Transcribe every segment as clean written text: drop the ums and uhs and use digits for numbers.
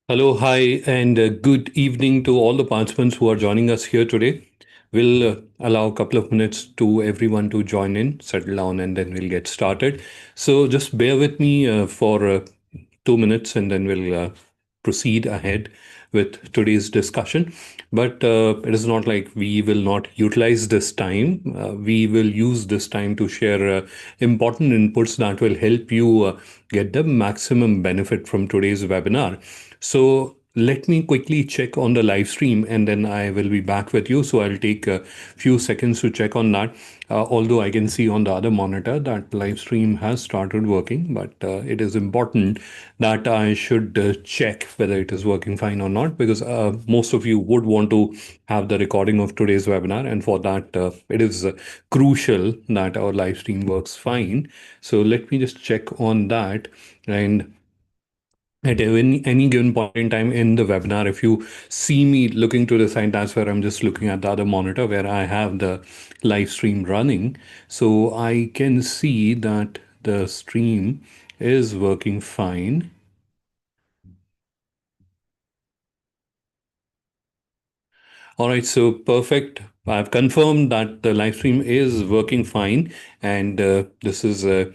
Hello, hi, and good evening to all the participants who are joining us here today. We'll allow a couple of minutes to everyone to join in, settle down, and then we'll get started. So just bear with me for 2 minutes and then we'll proceed ahead with today's discussion. But it is not like we will not utilize this time. We will use this time to share important inputs that will help you get the maximum benefit from today's webinar. So let me quickly check on the live stream and then I will be back with you. So I'll take a few seconds to check on that. Although I can see on the other monitor that live stream has started working, but it is important that I should check whether it is working fine or not, because most of you would want to have the recording of today's webinar. And for that, it is crucial that our live stream works fine. So let me just check on that. And at any given point in time in the webinar, if you see me looking to the side, that's where I'm just looking at the other monitor where I have the live stream running. So I can see that the stream is working fine. All right, so perfect. I've confirmed that the live stream is working fine, and this is a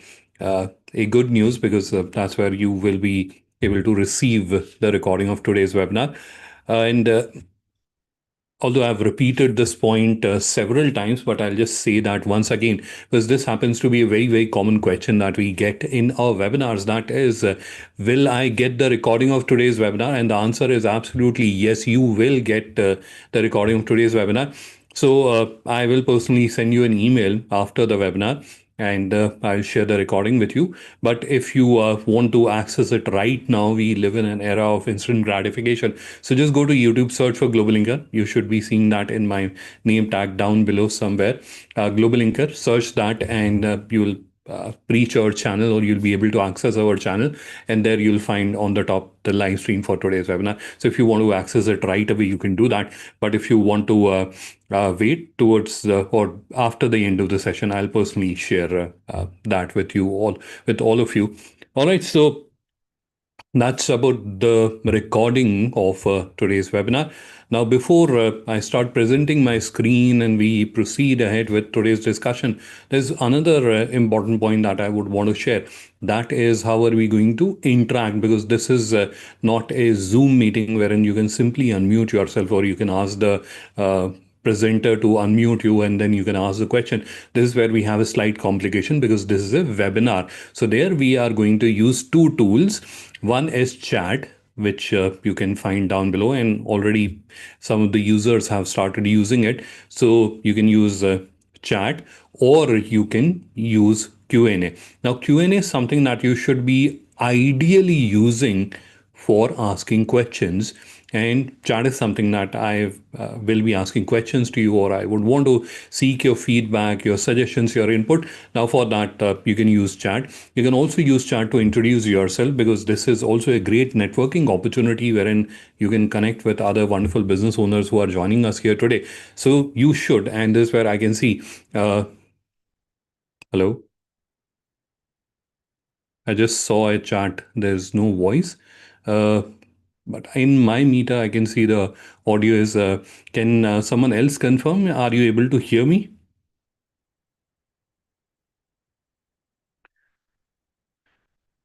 good news because that's where you will be able to receive the recording of today's webinar. And although I've repeated this point several times, but I'll just say that once again, because this happens to be a very, very common question that we get in our webinars. That is, will I get the recording of today's webinar? And the answer is absolutely yes, you will get the recording of today's webinar. So I will personally send you an email after the webinar and I'll share the recording with you. But if you want to access it right now, we live in an era of instant gratification. So just go to YouTube, search for GlobalLinker. You should be seeing that in my name tag down below somewhere. GlobalLinker, search that and you'll reach our channel, or you'll be able to access our channel, and there you'll find on the top the live stream for today's webinar. So if you want to access it right away, you can do that. But if you want to wait towards or after the end of the session, I'll personally share that with all of you. All right, so that's about the recording of today's webinar. Now, before I start presenting my screen and we proceed ahead with today's discussion, there's another important point that I would want to share. That is, how are we going to interact? Because this is not a Zoom meeting wherein you can simply unmute yourself, or you can ask the presenter to unmute you and then you can ask the question. This is where we have a slight complication because this is a webinar. So there we are going to use two tools. One is chat, which you can find down below, and already some of the users have started using it. So you can use chat, or you can use Q&A. Now Q&A is something that you should be ideally using for asking questions, and chat is something that I will be asking questions to you, or I would want to seek your feedback, your suggestions, your input. Now for that, you can use chat. You can also use chat to introduce yourself, because this is also a great networking opportunity wherein you can connect with other wonderful business owners who are joining us here today. So you should, and this is where I can see, hello, I just saw a chat. There's no voice. Uh, but in my meter, I can see the audio is. Can someone else confirm? Are you able to hear me?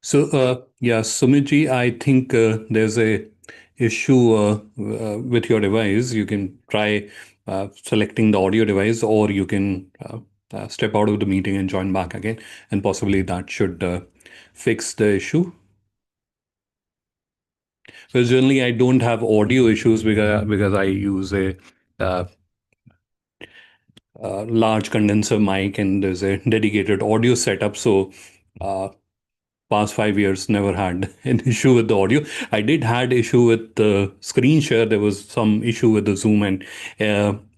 So, yeah, Sumit, I think there's a issue with your device. You can try selecting the audio device, or you can step out of the meeting and join back again, and possibly that should fix the issue. So generally, I don't have audio issues because I use a uh, large condenser mic and there's a dedicated audio setup. So uh, past 5 years never had an issue with the audio. I did had issue with the screen share. There was some issue with the Zoom, and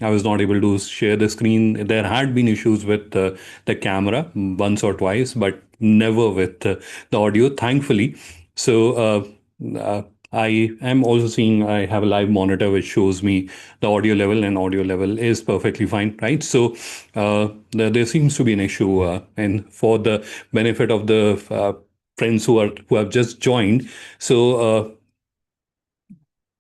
I was not able to share the screen. There had been issues with the camera once or twice, but never with the audio, thankfully. So I am also seeing I have a live monitor which shows me the audio level, and audio level is perfectly fine, right? So there seems to be an issue, and for the benefit of the friends who have just joined, so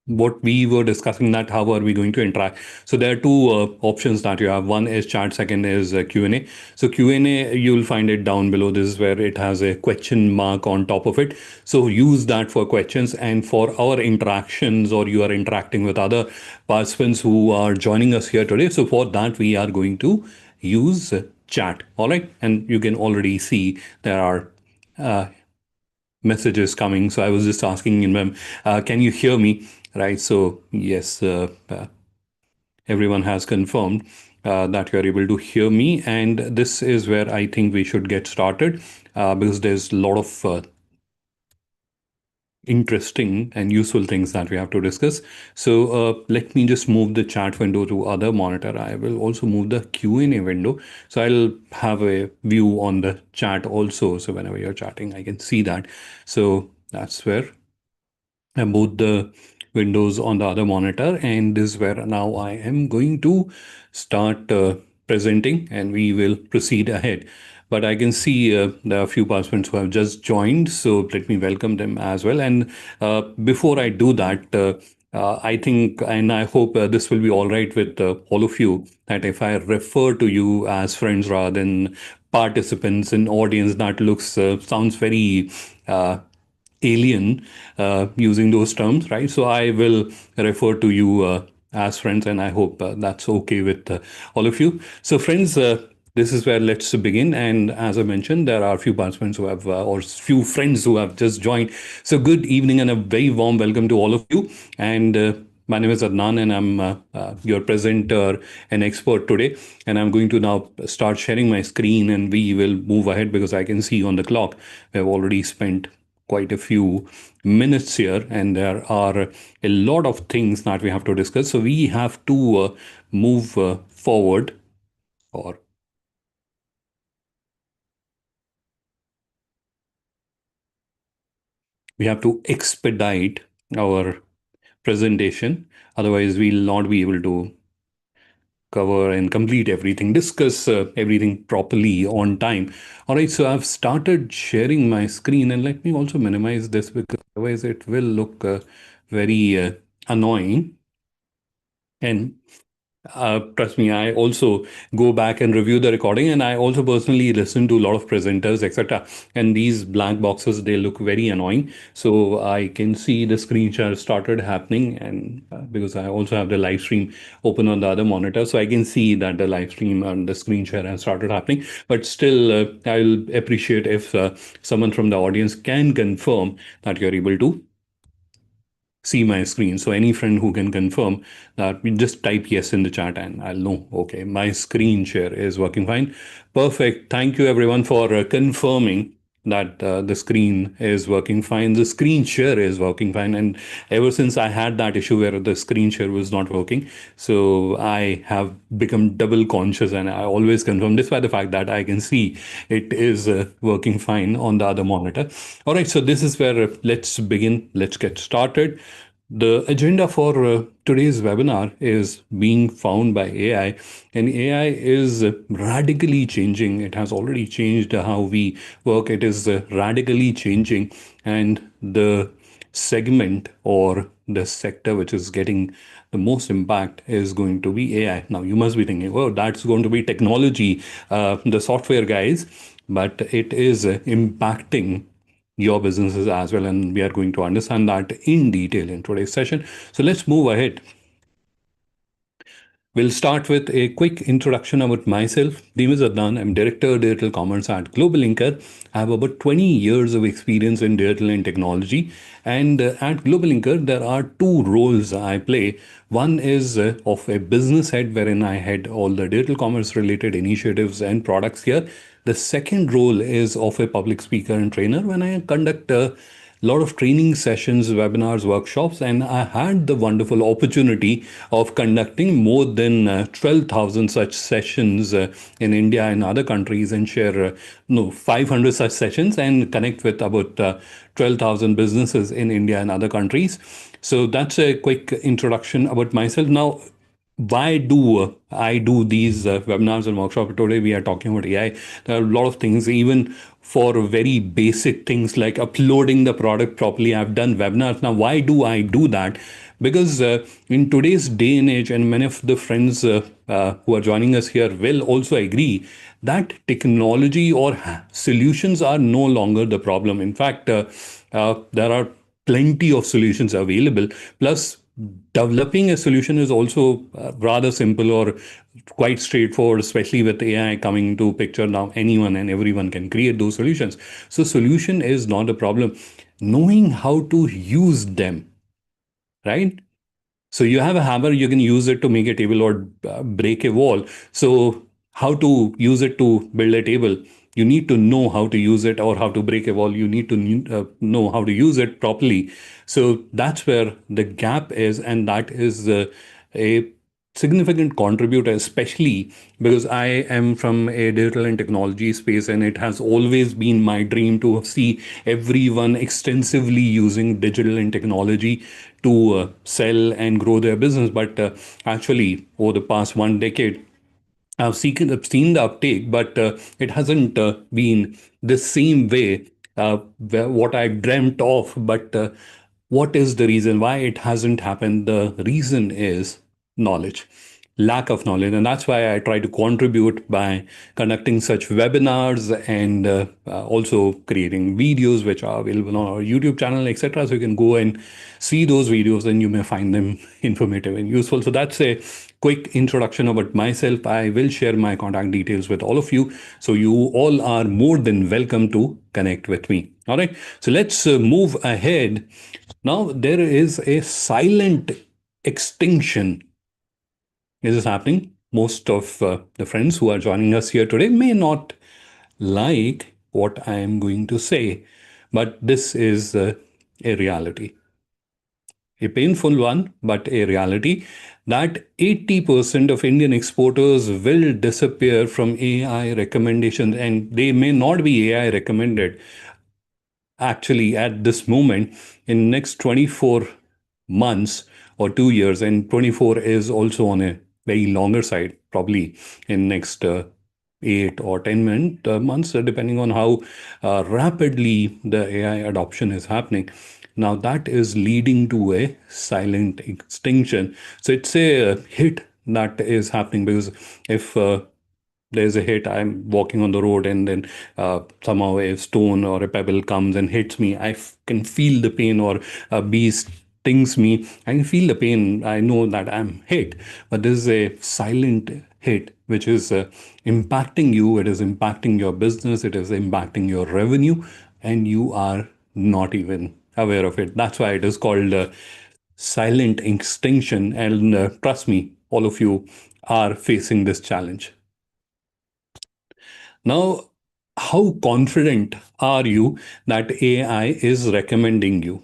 what we were discussing, that how are we going to interact. So there are two options that you have. One is chat, second is Q&A. So Q&A, you'll find it down below. This is where it has a question mark on top of it. So use that for questions, and for our interactions, or you are interacting with other participants who are joining us here today. So for that, we are going to use chat. All right. And you can already see there are messages coming. So I was just asking him, can you hear me? Right. So yes, everyone has confirmed that you are able to hear me. And this is where I think we should get started, because there's a lot of interesting and useful things that we have to discuss. So let me just move the chat window to other monitor. I will also move the Q&A window. So I'll have a view on the chat also. So whenever you're chatting, I can see that. So that's where both the windows on the other monitor, and this is where now I am going to start presenting, and we will proceed ahead. But I can see there are a few participants who have just joined, so let me welcome them as well. And before I do that, I think and I hope this will be all right with all of you, that if I refer to you as friends rather than participants in audience, that looks sounds very alien using those terms, right? So I will refer to you as friends, and I hope that's okay with all of you. So, friends, this is where let's begin. And as I mentioned, there are a few participants who have, or few friends who have just joined. So, good evening and a very warm welcome to all of you. And my name is Adnan, and I'm your presenter and expert today. And I'm going to now start sharing my screen, and we will move ahead because I can see on the clock we have already spent quite a few minutes here, and there are a lot of things that we have to discuss. So we have to move forward, or we have to expedite our presentation. Otherwise, we'll not be able to cover and complete everything, discuss everything properly on time. All right, so I've started sharing my screen, and let me also minimize this because otherwise it will look very annoying. And trust me, I also go back and review the recording, and I also personally listen to a lot of presenters, etc. And these black boxes, they look very annoying. So I can see the screen share started happening, and because I also have the live stream open on the other monitor, so I can see that the live stream and the screen share has started happening. But still, I'll appreciate if someone from the audience can confirm that you're able to see my screen. So any friend who can confirm that, we just type yes in the chat and I'll know, okay, my screen share is working fine. Perfect. Thank you everyone for confirming that the screen is working fine. The screen share is working fine. And ever since I had that issue where the screen share was not working, so I have become double conscious, and I always confirm, despite the fact that I can see it is working fine on the other monitor. All right, so this is where let's begin. Let's get started. The agenda for today's webinar is being found by AI, and AI is radically changing. It has already changed how we work. It is radically changing, and the segment or the sector which is getting the most impact is going to be AI. Now, you must be thinking, oh, that's going to be technology, the software guys, but it is impacting your businesses as well. And we are going to understand that in detail in today's session. So let's move ahead. We'll start with a quick introduction about myself. Name is Adnan. I'm Director of Digital Commerce at GlobalLinker. I have about 20 years of experience in digital and technology. And at GlobalLinker, there are two roles I play. One is of a business head, wherein I head all the digital commerce related initiatives and products here. The second role is of a public speaker and trainer, when I conduct lot of training sessions, webinars, workshops, and I had the wonderful opportunity of conducting more than 12,000 such sessions in India and other countries, and share no 500 such sessions and connect with about 12,000 businesses in India and other countries. So that's a quick introduction about myself. Now, why do I do these webinars and workshops? Today we are talking about AI. There are a lot of things, even for very basic things like uploading the product properly. I've done webinars. Now, why do I do that? Because in today's day and age, and many of the friends who are joining us here will also agree that technology or solutions are no longer the problem. In fact, there are plenty of solutions available. Plus, developing a solution is also rather simple or quite straightforward, especially with AI coming into picture now. Anyone and everyone can create those solutions. So, solution is not a problem. Knowing how to use them, right? So you have a hammer, you can use it to make a table or break a wall. So how to use it to build a table? You need to know how to use it, or how to break a wall. You need to know how to use it properly. So that's where the gap is, and that is a significant contributor, especially because I am from a digital and technology space, and it has always been my dream to see everyone extensively using digital and technology to sell and grow their business. But actually, over the past 1 decade, I've seen the uptake, but it hasn't been the same way what I dreamt of. But what is the reason why it hasn't happened? The reason is knowledge, lack of knowledge. And that's why I try to contribute by conducting such webinars and also creating videos which are available on our YouTube channel, etc. So you can go and see those videos and you may find them informative and useful. So that's a quick introduction about myself. I will share my contact details with all of you. So you all are more than welcome to connect with me. All right. So let's move ahead. Now, there is a silent extinction. Is this happening? Most of the friends who are joining us here today may not like what I am going to say, but this is a reality, a painful one, but a reality that 80% of Indian exporters will disappear from AI recommendations, and they may not be AI recommended actually at this moment. In next 24 months or 2 years, and 24 is also on a very longer side, probably in next 8 or 10 months, depending on how rapidly the AI adoption is happening. Now that is leading to a silent extinction. So it's a hit that is happening, because if there's a hit, I'm walking on the road, and then somehow a stone or a pebble comes and hits me, can feel the pain, or a bee stings me, I can feel the pain, I know that I'm hit. But this is a silent hit which is impacting you, it is impacting your business, it is impacting your revenue, and you are not even aware of it. That's why it is called silent extinction. And trust me, all of you are facing this challenge. Now, how confident are you that AI is recommending you?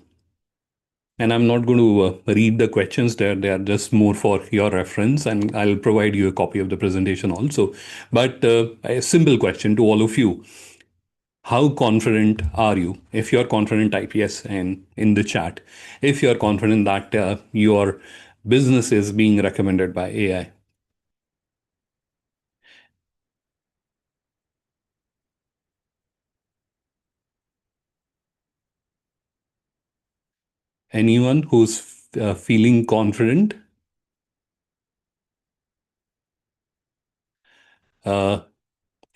And I'm not going to read the questions there. They are just more for your reference, and I'll provide you a copy of the presentation also. But a simple question to all of you. How confident are you? If you're confident, type yes and in the chat. If you're confident that your business is being recommended by AI. Anyone who's feeling confident? Uh,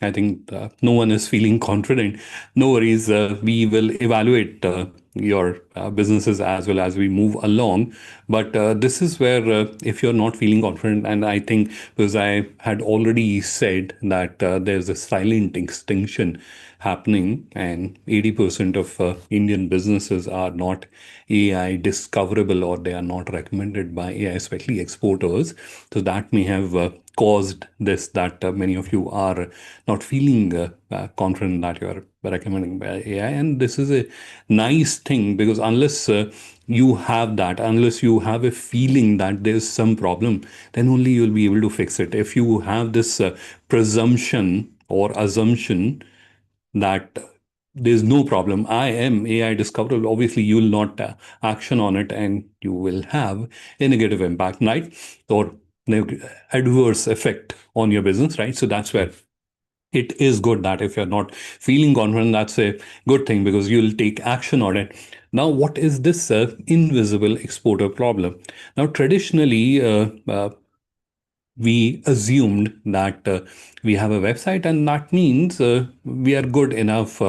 I think no one is feeling confident. No worries. We will evaluate your businesses as well as we move along. But this is where, if you're not feeling confident, and I think because I had already said that there's a silent extinction happening, and 80% of Indian businesses are not AI discoverable, or they are not recommended by AI, especially exporters. So that may have caused this, that many of you are not feeling confident that you're recommending by AI. And this is a nice thing, because unless you have that, unless you have a feeling that there's some problem, then only you'll be able to fix it. If you have this presumption or assumption that there's no problem, I am AI discoverable, obviously you will not action on it, and you will have a negative impact, right? Or adverse effect on your business, right? So that's where It is good that if you're not feeling confident, that's a good thing because you'll take action on it. Now, what is this invisible exporter problem? Now, traditionally, we assumed that we have a website and that means we are good enough.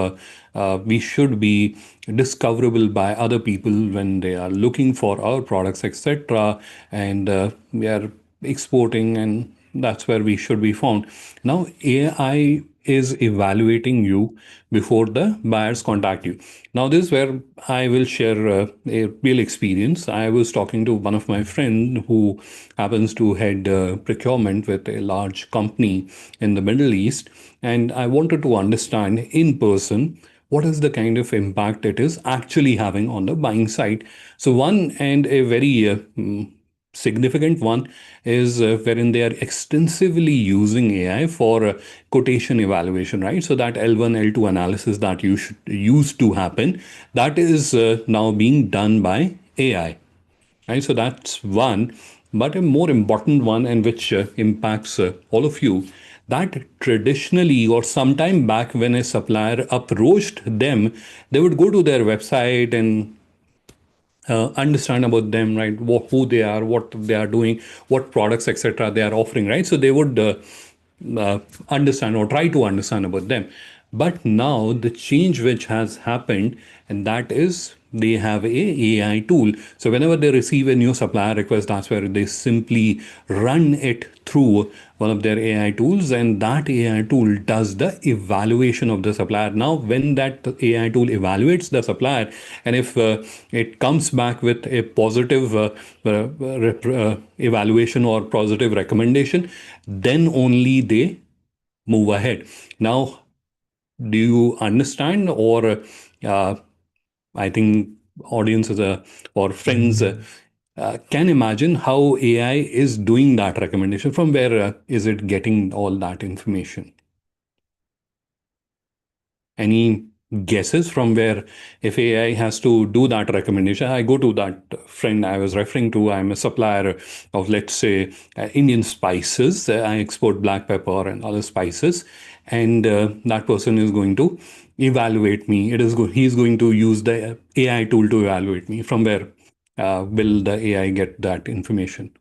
We should be discoverable by other people when they are looking for our products, etc. And we are exporting, and that's where we should be found. Now, AI is evaluating you before the buyers contact you. Now, this is where I will share a real experience. I was talking to one of my friend who happens to head procurement with a large company in the Middle East, and I wanted to understand in person what is the kind of impact it is actually having on the buying side. So one and a very significant one is wherein they are extensively using AI for quotation evaluation, right? So that L1, L2 analysis that used to happen, that is now being done by AI, right? So that's one, but a more important one, and which impacts all of you, that traditionally or sometime back when a supplier approached them, they would go to their website and understand about them, right? Who they are, what they are doing, what products, etc. they are offering, right? So they would understand or try to understand about them. But now the change which has happened, and that is they have a AI tool. So whenever they receive a new supplier request, that's where they simply run it through one of their AI tools, and that AI tool does the evaluation of the supplier. Now, when that AI tool evaluates the supplier, and if it comes back with a positive evaluation or positive recommendation, then only they move ahead. Now, do you understand, or I think audiences or friends can imagine how AI is doing that recommendation? From where is it getting all that information? Any guesses from where, if AI has to do that recommendation? I go to that friend I was referring to. I'm a supplier of, let's say, Indian spices. I export black pepper and other spices, and that person is going to evaluate me. He's going to use the AI tool to evaluate me. From where will the AI get that information?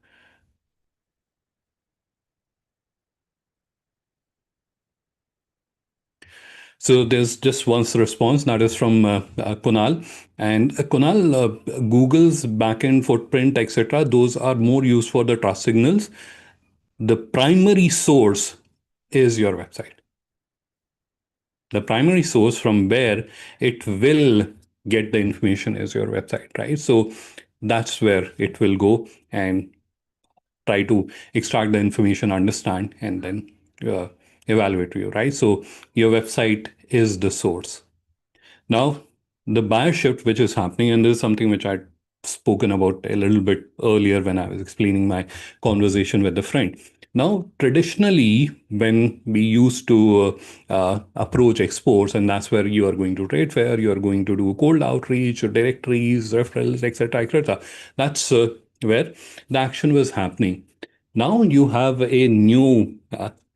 So there's just one response that is from Kunal. And Kunal, Google's backend footprint, etc., those are more used for the trust signals. The primary source is your website. The primary source from where it will get the information is your website, right? So that's where it will go and try to extract the information, understand, and then uh, evaluate you, right? So your website is the source. Now, the buyer shift which is happening, and this is something which I'd spoken about a little bit earlier when I was explaining my conversation with the friend. Now, traditionally, when we used to approach exports, and that's where you are going to trade fair, you are going to do cold outreach, directories, referrals, etc., etc. That's where the action was happening. Now you have a new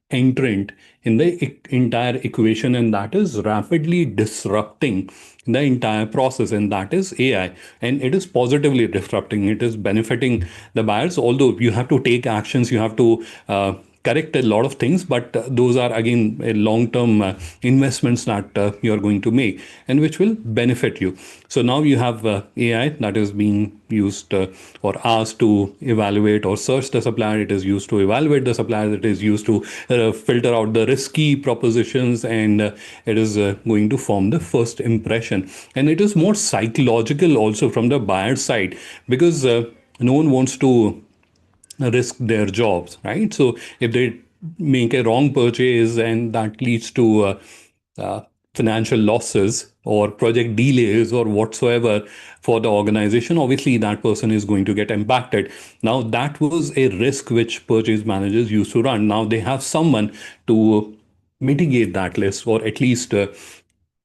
entrant in the entire equation, and that is rapidly disrupting the entire process, and that is AI. And it is positively disrupting, it is benefiting the buyers, although you have to take actions, you have to correct a lot of things, but those are again a long term investments that you are going to make and which will benefit you. So now you have AI that is being used or asked to evaluate or search the supplier. It is used to evaluate the supplier. It is used to filter out the risky propositions, and it is going to form the first impression. And it is more psychological also from the buyer side, because no one wants to risk their jobs, right? So if they make a wrong purchase and that leads to uh, financial losses or project delays or whatsoever for the organization, obviously that person is going to get impacted. Now, that was a risk which purchase managers used to run. Now they have someone to mitigate that risk, or at least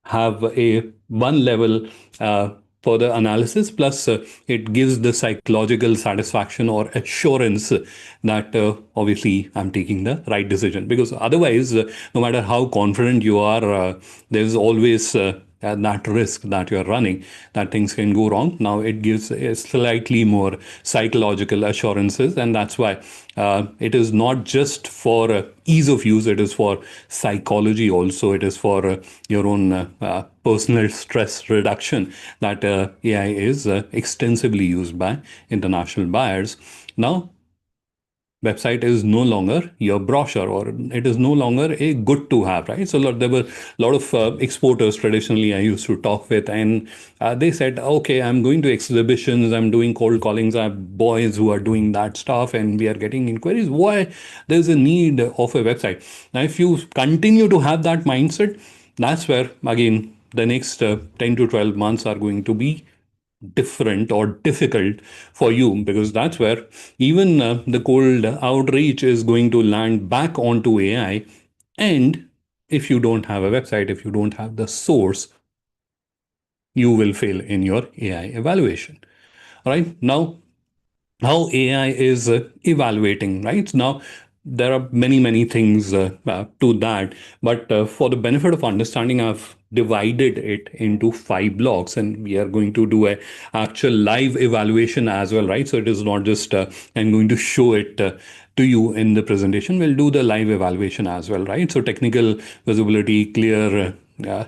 have a one level further analysis. Plus, it gives the psychological satisfaction or assurance that obviously I'm taking the right decision. Because otherwise, no matter how confident you are, there's always that risk that you're running that things can go wrong. Now it gives a slightly more psychological assurances, and that's why it is not just for ease of use, it is for psychology also, it is for your own personal stress reduction that AI is extensively used by international buyers. Now website is no longer your brochure, or it is no longer a good to have, right? So there were a lot of exporters traditionally I used to talk with, and they said, okay, I'm going to exhibitions, I'm doing cold callings, I have boys who are doing that stuff, and we are getting inquiries. Why there's a need of a website? Now if you continue to have that mindset, that's where again the next 10 to 12 months are going to be different or difficult for you, because that's where even the cold outreach is going to land back onto AI. And if you don't have a website, if you don't have the source, you will fail in your AI evaluation. Right now, how AI is evaluating, right? Now, there are many things to that, but for the benefit of understanding, I've divided it into five blocks, and we are going to do a actual live evaluation as well, right? So it is not just I'm going to show it to you in the presentation. We'll do the live evaluation as well, right? So technical visibility, clear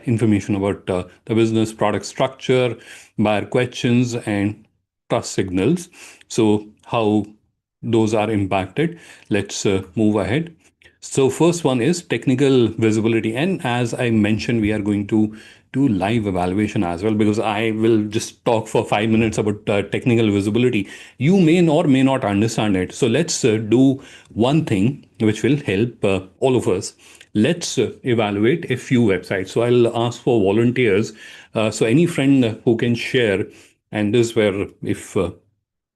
information about the business, product structure, buyer questions, and trust signals. So how those are impacted. Let's move ahead. So first one is technical visibility. And as I mentioned, we are going to do live evaluation as well, because I will just talk for 5 minutes about technical visibility. You may or may not understand it. So let's do one thing which will help all of us. Let's evaluate a few websites. So I'll ask for volunteers. So any friend who can share, and this is where if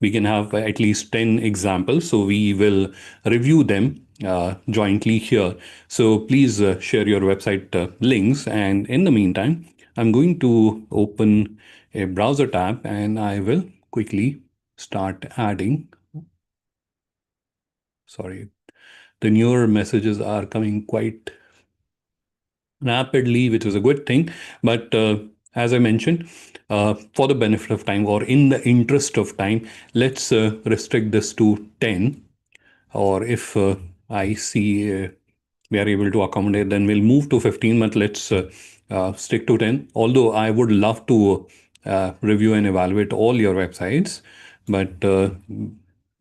we can have at least 10 examples. So we will review them jointly here. So please share your website links. And in the meantime, I'm going to open a browser tab and I will quickly start adding. Sorry, the newer messages are coming quite rapidly, which is a good thing. But as I mentioned, for the benefit of time or in the interest of time, let's restrict this to 10. Or if I see we are able to accommodate, then we'll move to 15, but let's stick to 10. Although I would love to review and evaluate all your websites, but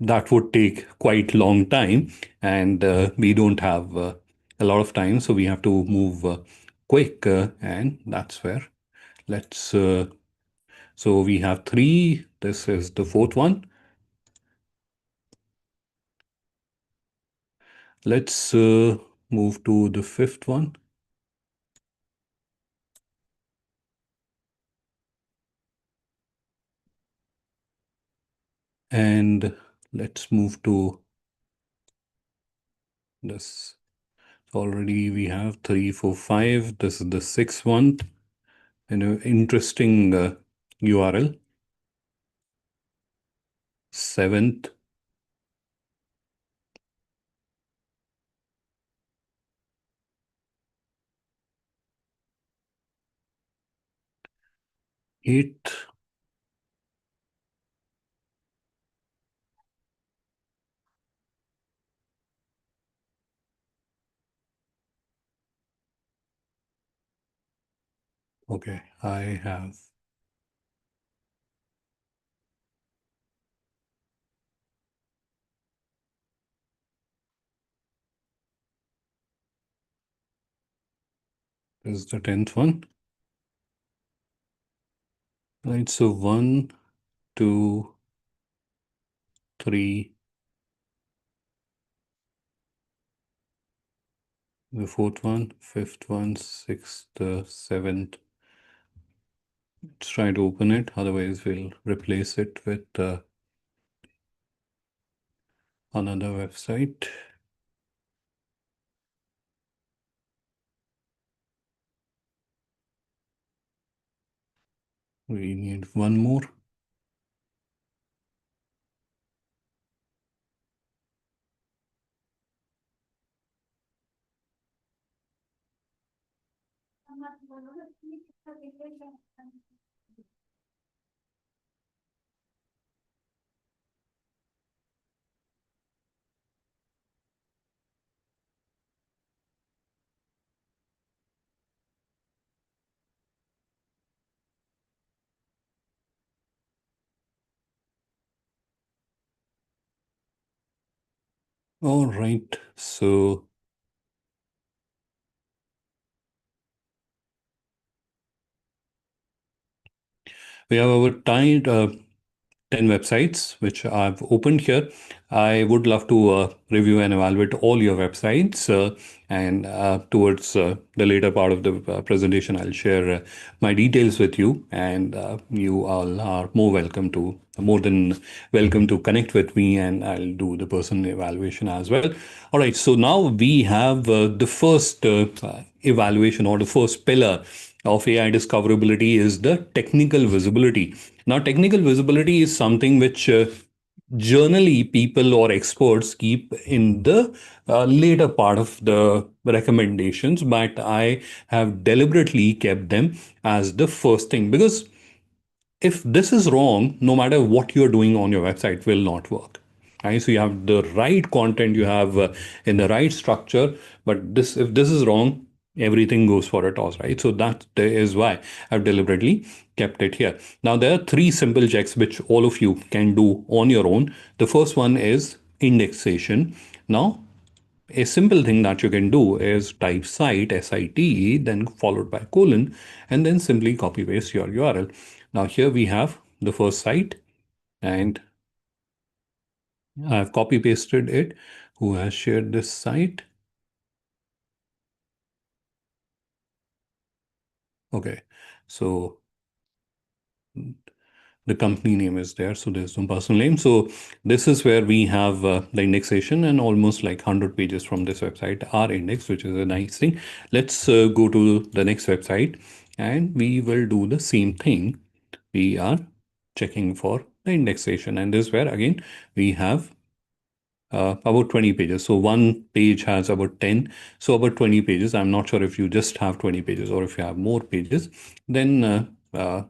that would take quite long time, and we don't have a lot of time, so we have to move quick, and that's where let's. So we have three. This is the fourth one. Let's move to the fifth one. And let's move to this. Already we have 3, 4, 5. This is the sixth one. An interesting URL. Seventh. Eighth. Okay, I have. This is the 10th one. Right, so 1, 2, 3, the fourth one, fifth one, sixth, seventh. Let's try to open it. Otherwise, we'll replace it with another website. We need one more. All right. So we have our tied 10 websites which I've opened here. I would love to review and evaluate all your websites. And towards the later part of the presentation, I'll share my details with you. And you all are more than welcome to connect with me, and I'll do the personal evaluation as well. All right. So now we have the first evaluation, or the first pillar of AI discoverability, is the technical visibility. Now, technical visibility is something which generally people or experts keep in the later part of the recommendations, but I have deliberately kept them as the first thing, because if this is wrong, no matter what you're doing on your website will not work. Right? So you have the right content, you have in the right structure, but this if this is wrong, everything goes for a toss, right? So that is why I've deliberately kept it here. Now there are three simple checks which all of you can do on your own. The first one is indexation. Now a simple thing that you can do is type site, S-I-T-E, then followed by colon, and then simply copy paste your URL. Now here we have the first site, and I've copy pasted it. Who has shared this site? Okay, so the company name is there, so there's no personal name. So this is where we have the indexation, and almost like 100 pages from this website are indexed, which is a nice thing. Let's go to the next website, and we will do the same thing. We are checking for the indexation, and this is where again we have about 20 pages. So one page has about 10, so about 20 pages. I'm not sure if you just have 20 pages or if you have more pages, then there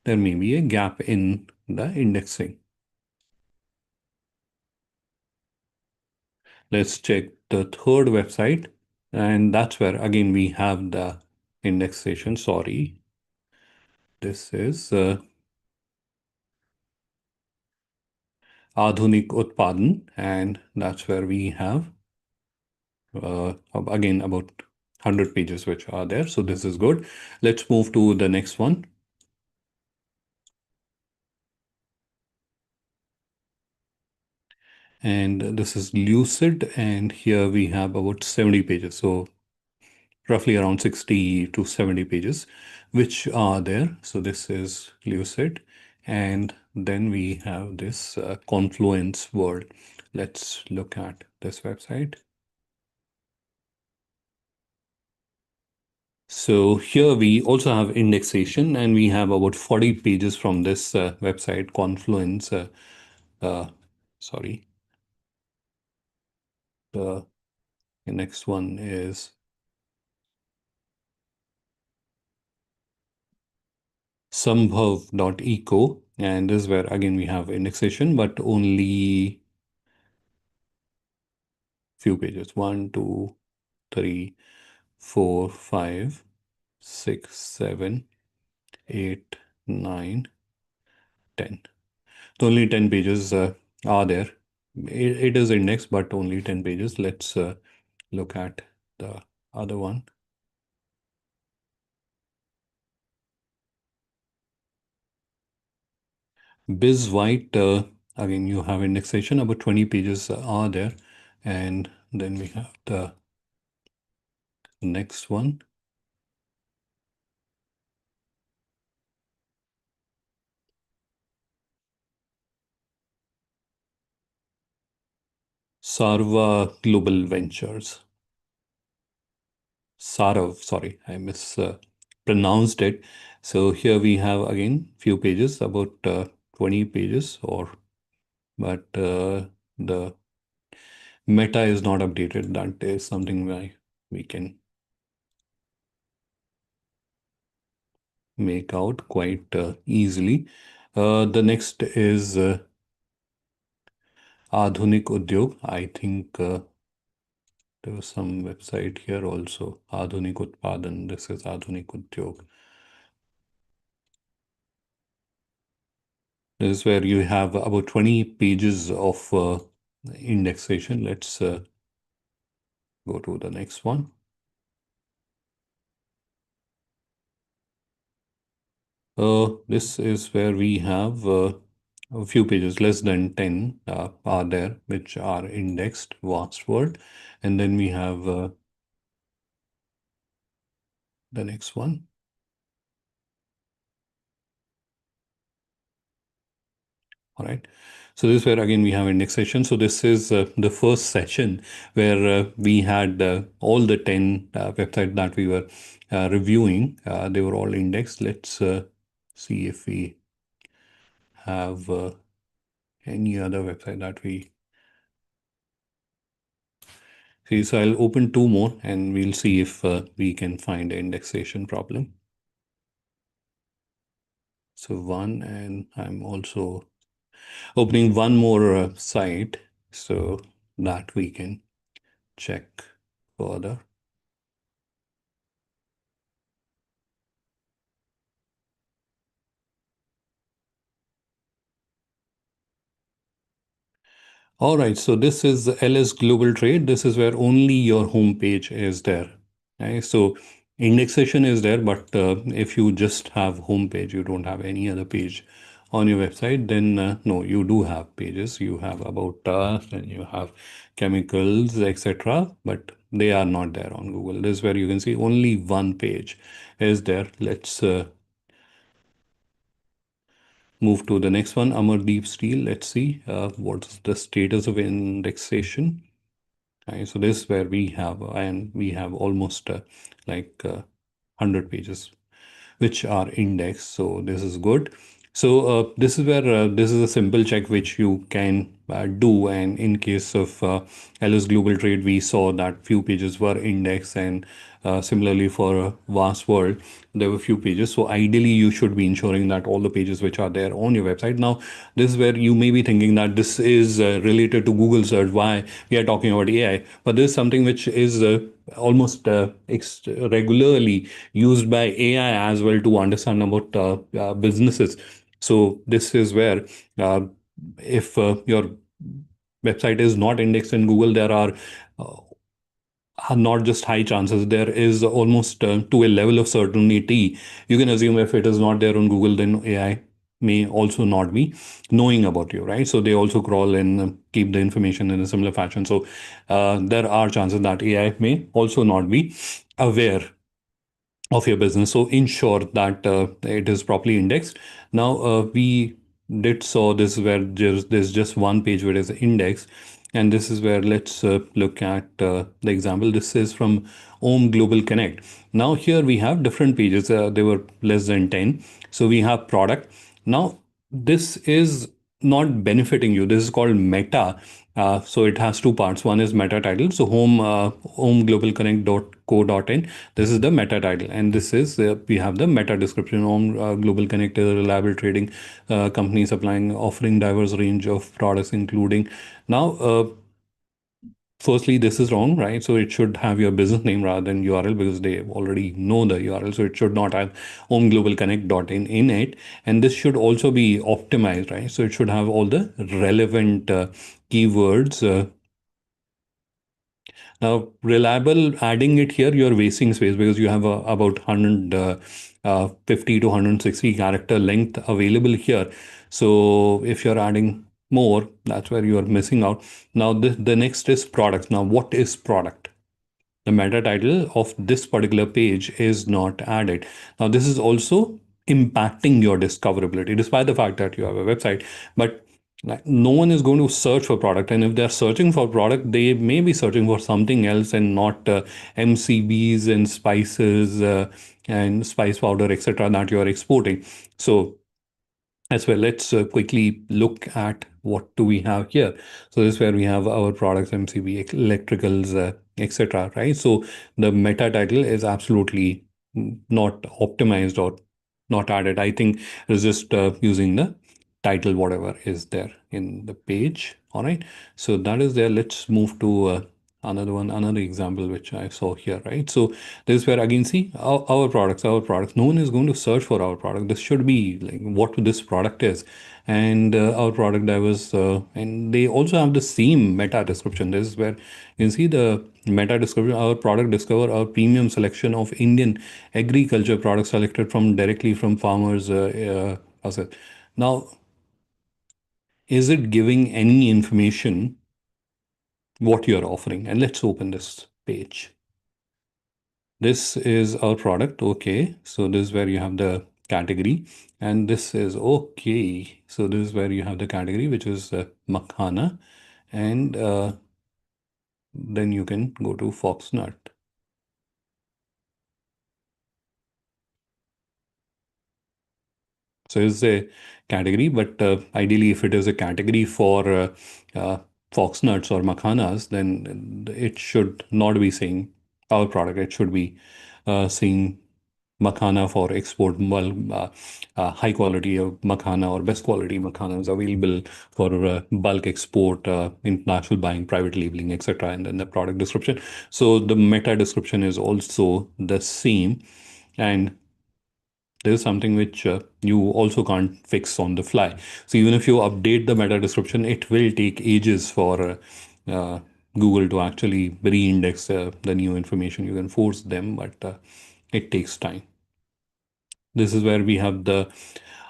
may be a gap in the indexing. Let's check the third website, and that's where again we have the indexation. Sorry, this is Adhunik Utpadan, and that's where we have again about 100 pages which are there. So this is good. Let's move to the next one. And this is Lucid, and here we have about 70 pages. So roughly around 60 to 70 pages, which are there. So this is Lucid. And then we have this Confluence World. Let's look at this website. So here we also have indexation, and we have about 40 pages from this website, Confluence. Uh, sorry, the next one is Sambhav.eco, and this is where again we have indexation, but only few pages. One, two, three, four, five, six, 7, 8, 9, 10. So only 10 pages are there. It is indexed, but only 10 pages. Let's look at the other one. Biz White, again, you have indexation, about 20 pages are there. And then we have the next one. Sarva Global Ventures. Sarav, sorry, I mispronounced pronounced it. So here we have again few pages, about 20 pages, or but the meta is not updated. That is something we can make out quite easily. The next is Adhunik Udyog. I think there was some website here also. Adhunik Utpadan. This is Adhunik Udyog. This is where you have about 20 pages of indexation. Let's go to the next one. This is where we have a few pages, less than 10 are there, which are indexed, vast world. And then we have the next one. All right. So this is where again we have indexation. So this is the first session where we had all the 10 websites that we were reviewing. They were all indexed. Let's see if we have any other website that we see. So I'll open two more and we'll see if we can find an indexation problem. So one, and I'm also opening one more site so that we can check further. All right, so this is LS Global Trade. This is where only your homepage is there. Right? So indexation is there, but if you just have homepage, you don't have any other page on your website, then no, you do have pages. You have about us and you have chemicals, etc. But they are not there on Google. This is where you can see only one page is there. Let's move to the next one, Amardeep Steel. Let's see what's the status of indexation. Right, so this is where we have, and we have almost like 100 pages which are indexed. So this is good. So this is where this is a simple check which you can do. And in case of LS Global Trade, we saw that few pages were indexed, and similarly for Vast World, there were few pages. So ideally, you should be ensuring that all the pages which are there on your website. Now, this is where you may be thinking that this is related to Google search. Why we are talking about AI? But this is something which is almost regularly used by AI as well to understand about businesses. So this is where if your website is not indexed in Google, there uh, are not just high chances, there is almost to a level of certainty. You can assume if it is not there on Google, then AI may also not be knowing about you, right? So they also crawl and keep the information in a similar fashion. So there are chances that AI may also not be aware of your business. So ensure that it is properly indexed. Now we did saw this where there's just one page where it is indexed, and this is where let's look at the example. This is from Om Global Connect. Now here we have different pages. They were less than 10. So we have product. Now this is not benefiting you. This is called meta. So it has two parts. One is meta title. So homeglobalconnect.co.in. This is the meta title, and this is we have the meta description. Home Global Connect is a reliable trading company supplying offering diverse range of products, including now. Firstly, this is wrong, right? So it should have your business name rather than URL because they already know the URL. So it should not have homeglobalconnect.in in it. And this should also be optimized, right? So it should have all the relevant keywords. Now, reliable, adding it here, you're wasting space because you have about 150 to 160 character length available here. So if you're adding more, that's where you are missing out. Now, the next is product. Now, what is product? The meta title of this particular page is not added. Now, this is also impacting your discoverability, despite the fact that you have a website. But like, no one is going to search for product, and if they're searching for product, they may be searching for something else and not MCBs and spices and spice powder, etc., that you are exporting. So as well, let's quickly look at what do we have here. So this is where we have our products, MCB, electricals, etc. Right. So the meta title is absolutely not optimized or not added. I think it's just using the title, whatever is there in the page. All right. So that is there. Let's move to another one, another example which I saw here. Right. So this is where again see our products, our products. No one is going to search for our product. This should be like what this product is, and our product diverse, and they also have the same meta description. This is where you can see the meta description. Our product discover our premium selection of Indian agriculture products selected from directly from farmers. Now, is it giving any information what you're offering? And let's open this page. This is our product. Okay. So this is where you have the category. And this is okay. So this is where you have the category, which is makhana. And then you can go to foxnut. So it's a category, but ideally, if it is a category for uh, foxnuts or makhanas, then it should not be saying our product. It should be saying makhana for export, high quality of makhana or best quality makhana is available for bulk export, international buying, private labeling, etc. And then the product description. So the meta description is also the same. And this is something which you also can't fix on the fly. So even if you update the meta description, it will take ages for Google to actually re-index the new information. You can force them, but it takes time. This is where we have the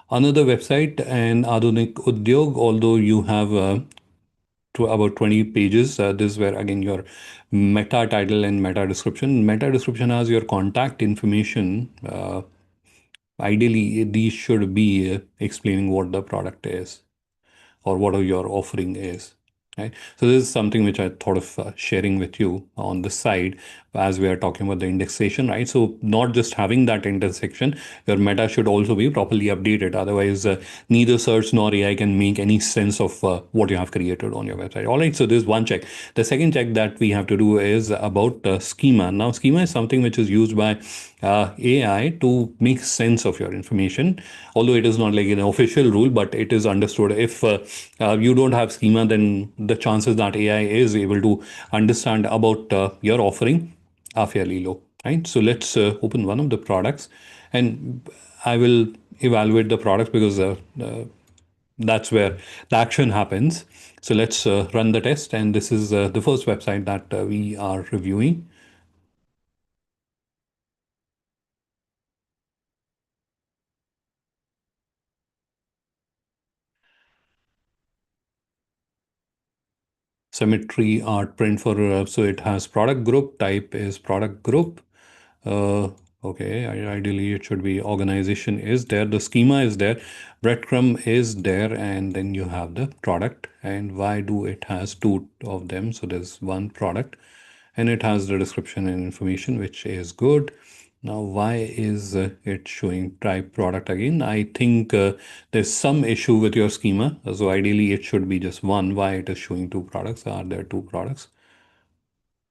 another website and Adunik Udyog, although you have to about 20 pages. This is where again your meta title and meta description. Meta description has your contact information. Ideally, these should be explaining what the product is or what your offering is. Right. So this is something which I thought of sharing with you on the side as we are talking about the indexation, right? So not just having that intersection, your meta should also be properly updated. Otherwise, neither search nor AI can make any sense of what you have created on your website. All right. So this is one check. The second check that we have to do is about schema. Now, schema is something which is used by AI to make sense of your information. Although it is not like an official rule, but it is understood. If you don't have schema, then the chances that AI is able to understand about your offering are fairly low, right? So let's open one of the products, and I will evaluate the product because that's where the action happens. So let's run the test, and this is the first website that we are reviewing. Symmetry art print for so it has product group, type is product group. uh okay, ideally it should be organization is there, the schema is there, breadcrumb is there, and then you have the product. And why do it has two of them? So there's one product and it has the description and information, which is good. Now, why is it showing type product again? I think there's some issue with your schema. So ideally, it should be just one. Why it is showing two products? Are there two products?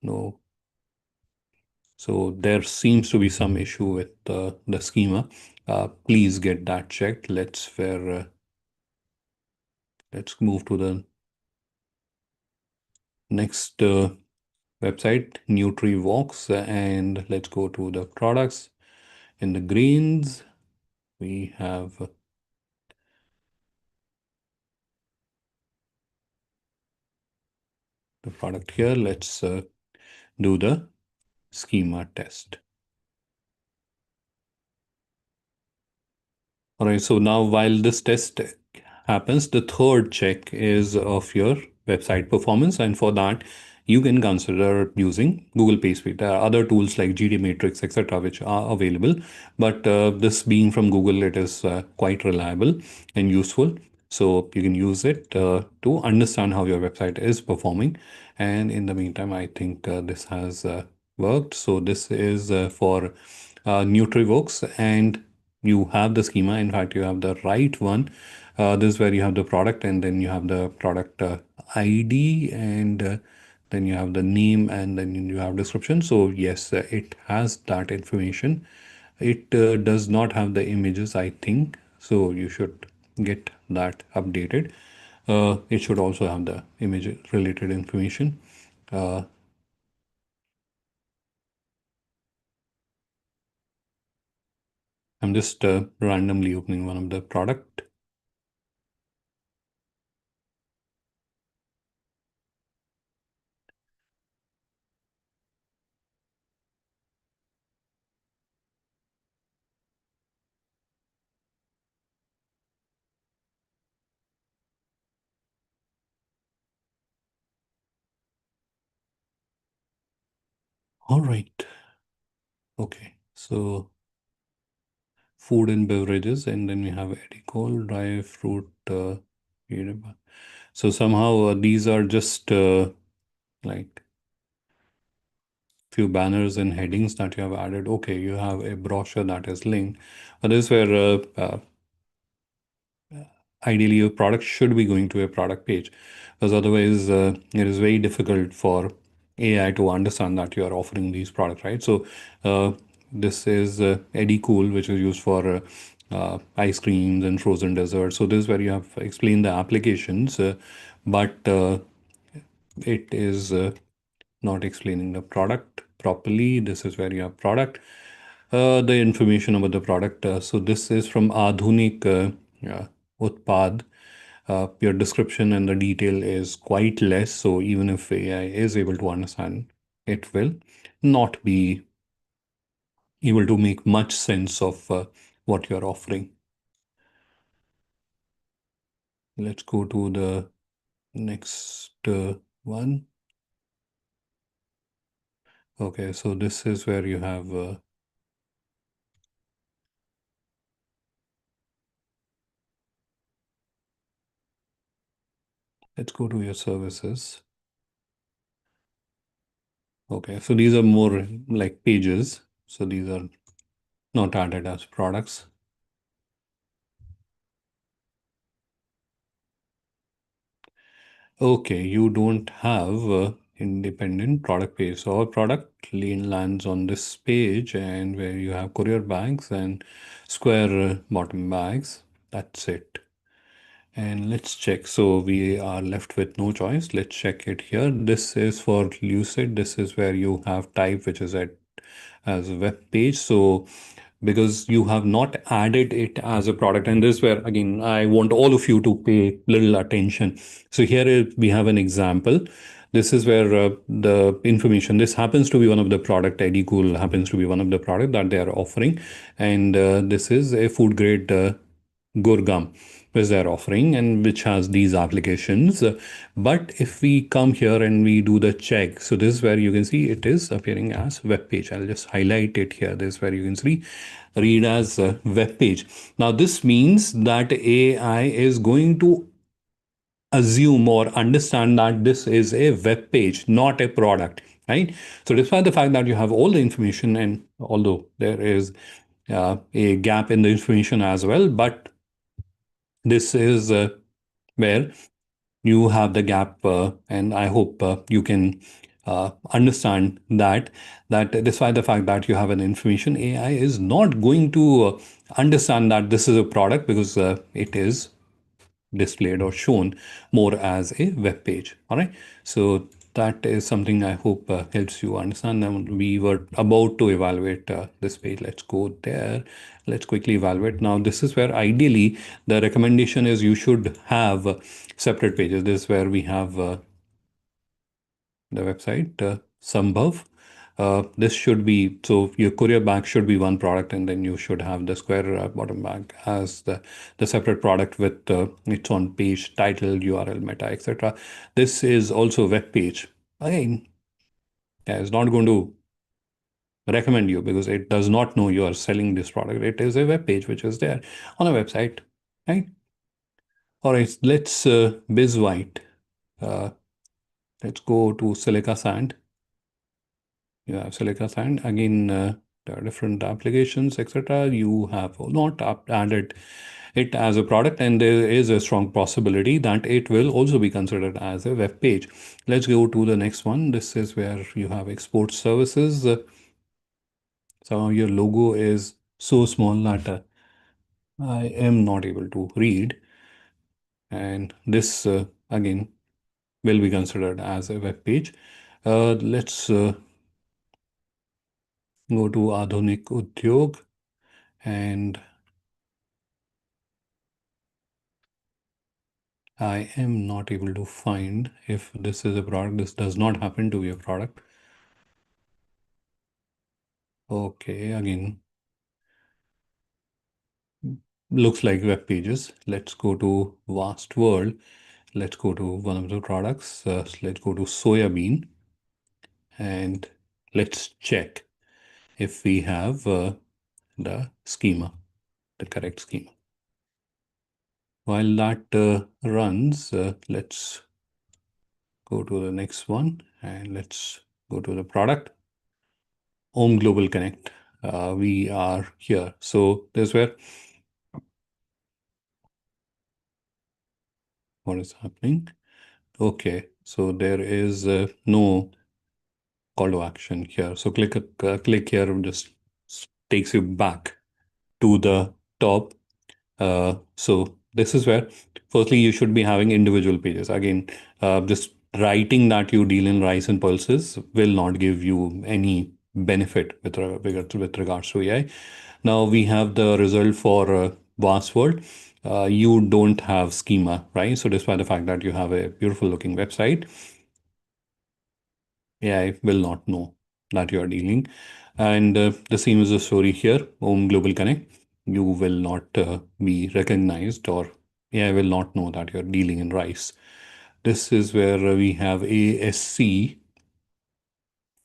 No. So there seems to be some issue with the schema. Please get that checked. Let's move to the next website, NutriVox, and let's go to the products. In the greens, we have the product here. Let's do the schema test. All right, so now while this test happens, the third check is of your website performance. And for that, you can consider using Google PageSpeed. There are other tools like GD Matrix, etc., which are available. But this being from Google, it is quite reliable and useful. So you can use it to understand how your website is performing. And in the meantime, I think this has worked. So this is for NutriVox, and you have the schema. In fact, you have the right one. This is where you have the product, and then you have the product ID, and then you have the name, and then you have description. So yes, it has that information. It does not have the images, I think. So you should get that updated. It should also have the image related information. Uh, I'm just randomly opening one of the product. All right. Okay. So food and beverages, and then we have Edicol, dry fruit. So somehow these are just like few banners and headings that you have added. Okay, you have a brochure that is linked. But this is where ideally your product should be going to a product page, because otherwise it is very difficult for AI to understand that you are offering these products, right? So this is Eddie Cool, which is used for ice creams and frozen desserts. So this is where you have explained the applications, but it is not explaining the product properly. This is where you have product, the information about the product. So this is from Adhunik Utpad. Your description and the detail is quite less. So even if AI is able to understand, it will not be able to make much sense of what you're offering. Let's go to the next one. Okay, so this is where you have, let's go to your services. Okay, so these are more like pages. So these are not added as products. Okay, you don't have independent product page. So our product lean lands on this page, and where you have courier bags and square bottom bags. That's it. And let's check. So we are left with no choice. Let's check it here. This is for Lucid. This is where you have type, which is at as a web page. So because you have not added it as a product, and this is where again I want all of you to pay little attention. So we have an example. This is where the information, this happens to be one of the product, Edicool happens to be one of the product that they are offering, and this is a food grade gurgam which they're offering, and which has these applications. But if we come here and we do the check, so this is where you can see it is appearing as web page. I'll just highlight it here. This is where you can see read as web page. Now this means that AI is going to assume or understand that this is a web page, not a product, right? So despite the fact that you have all the information, and although there is a gap in the information as well, but this is where you have the gap, and I hope you can understand that despite the fact that you have an information, AI is not going to understand that this is a product, because it is displayed or shown more as a web page. All right. So that is something I hope helps you understand. And we were about to evaluate this page. Let's go there. Let's quickly evaluate. Now, this is where ideally the recommendation is you should have separate pages. This is where we have the website, Sambhav. This should be, so your courier bag should be one product, and then you should have the square bottom bag as the separate product with its own page, title, URL, meta, etc. This is also a web page. Again, yeah, it's not going to recommend you because it does not know you are selling this product. It is a web page which is there on a website, right? All right, let's biz white. Uh, let's go to silica sand. You have silica sand again. different applications, etc. You have not added it as a product, and there is a strong possibility that it will also be considered as a web page. Let's go to the next one. This is where you have export services. So your logo is so small that I am not able to read, and this again will be considered as a web page. Let's go to Adhunik Udyog, and I am not able to find if this is a product. This does not happen to be a product. Okay, again, looks like web pages. Let's go to Vast World. Let's go to one of the products. Let's go to soya bean, and let's check if we have the schema, the correct schema. While that runs, let's go to the next one, and let's go to the product. Home Global Connect. We are here. So this where what is happening. Okay, so there is no call to action here. So click here, just takes you back to the top. So this is where, firstly, you should be having individual pages. Again, just writing that you deal in rice and pulses will not give you any benefit with regards to AI. Now we have the result for Vast World. You don't have schema, right? So despite the fact that you have a beautiful looking website, AI will not know that you are dealing. And the same is the story here, Home Global Connect. You will not be recognized, or AI will not know that you're dealing in rice. This is where we have ASC,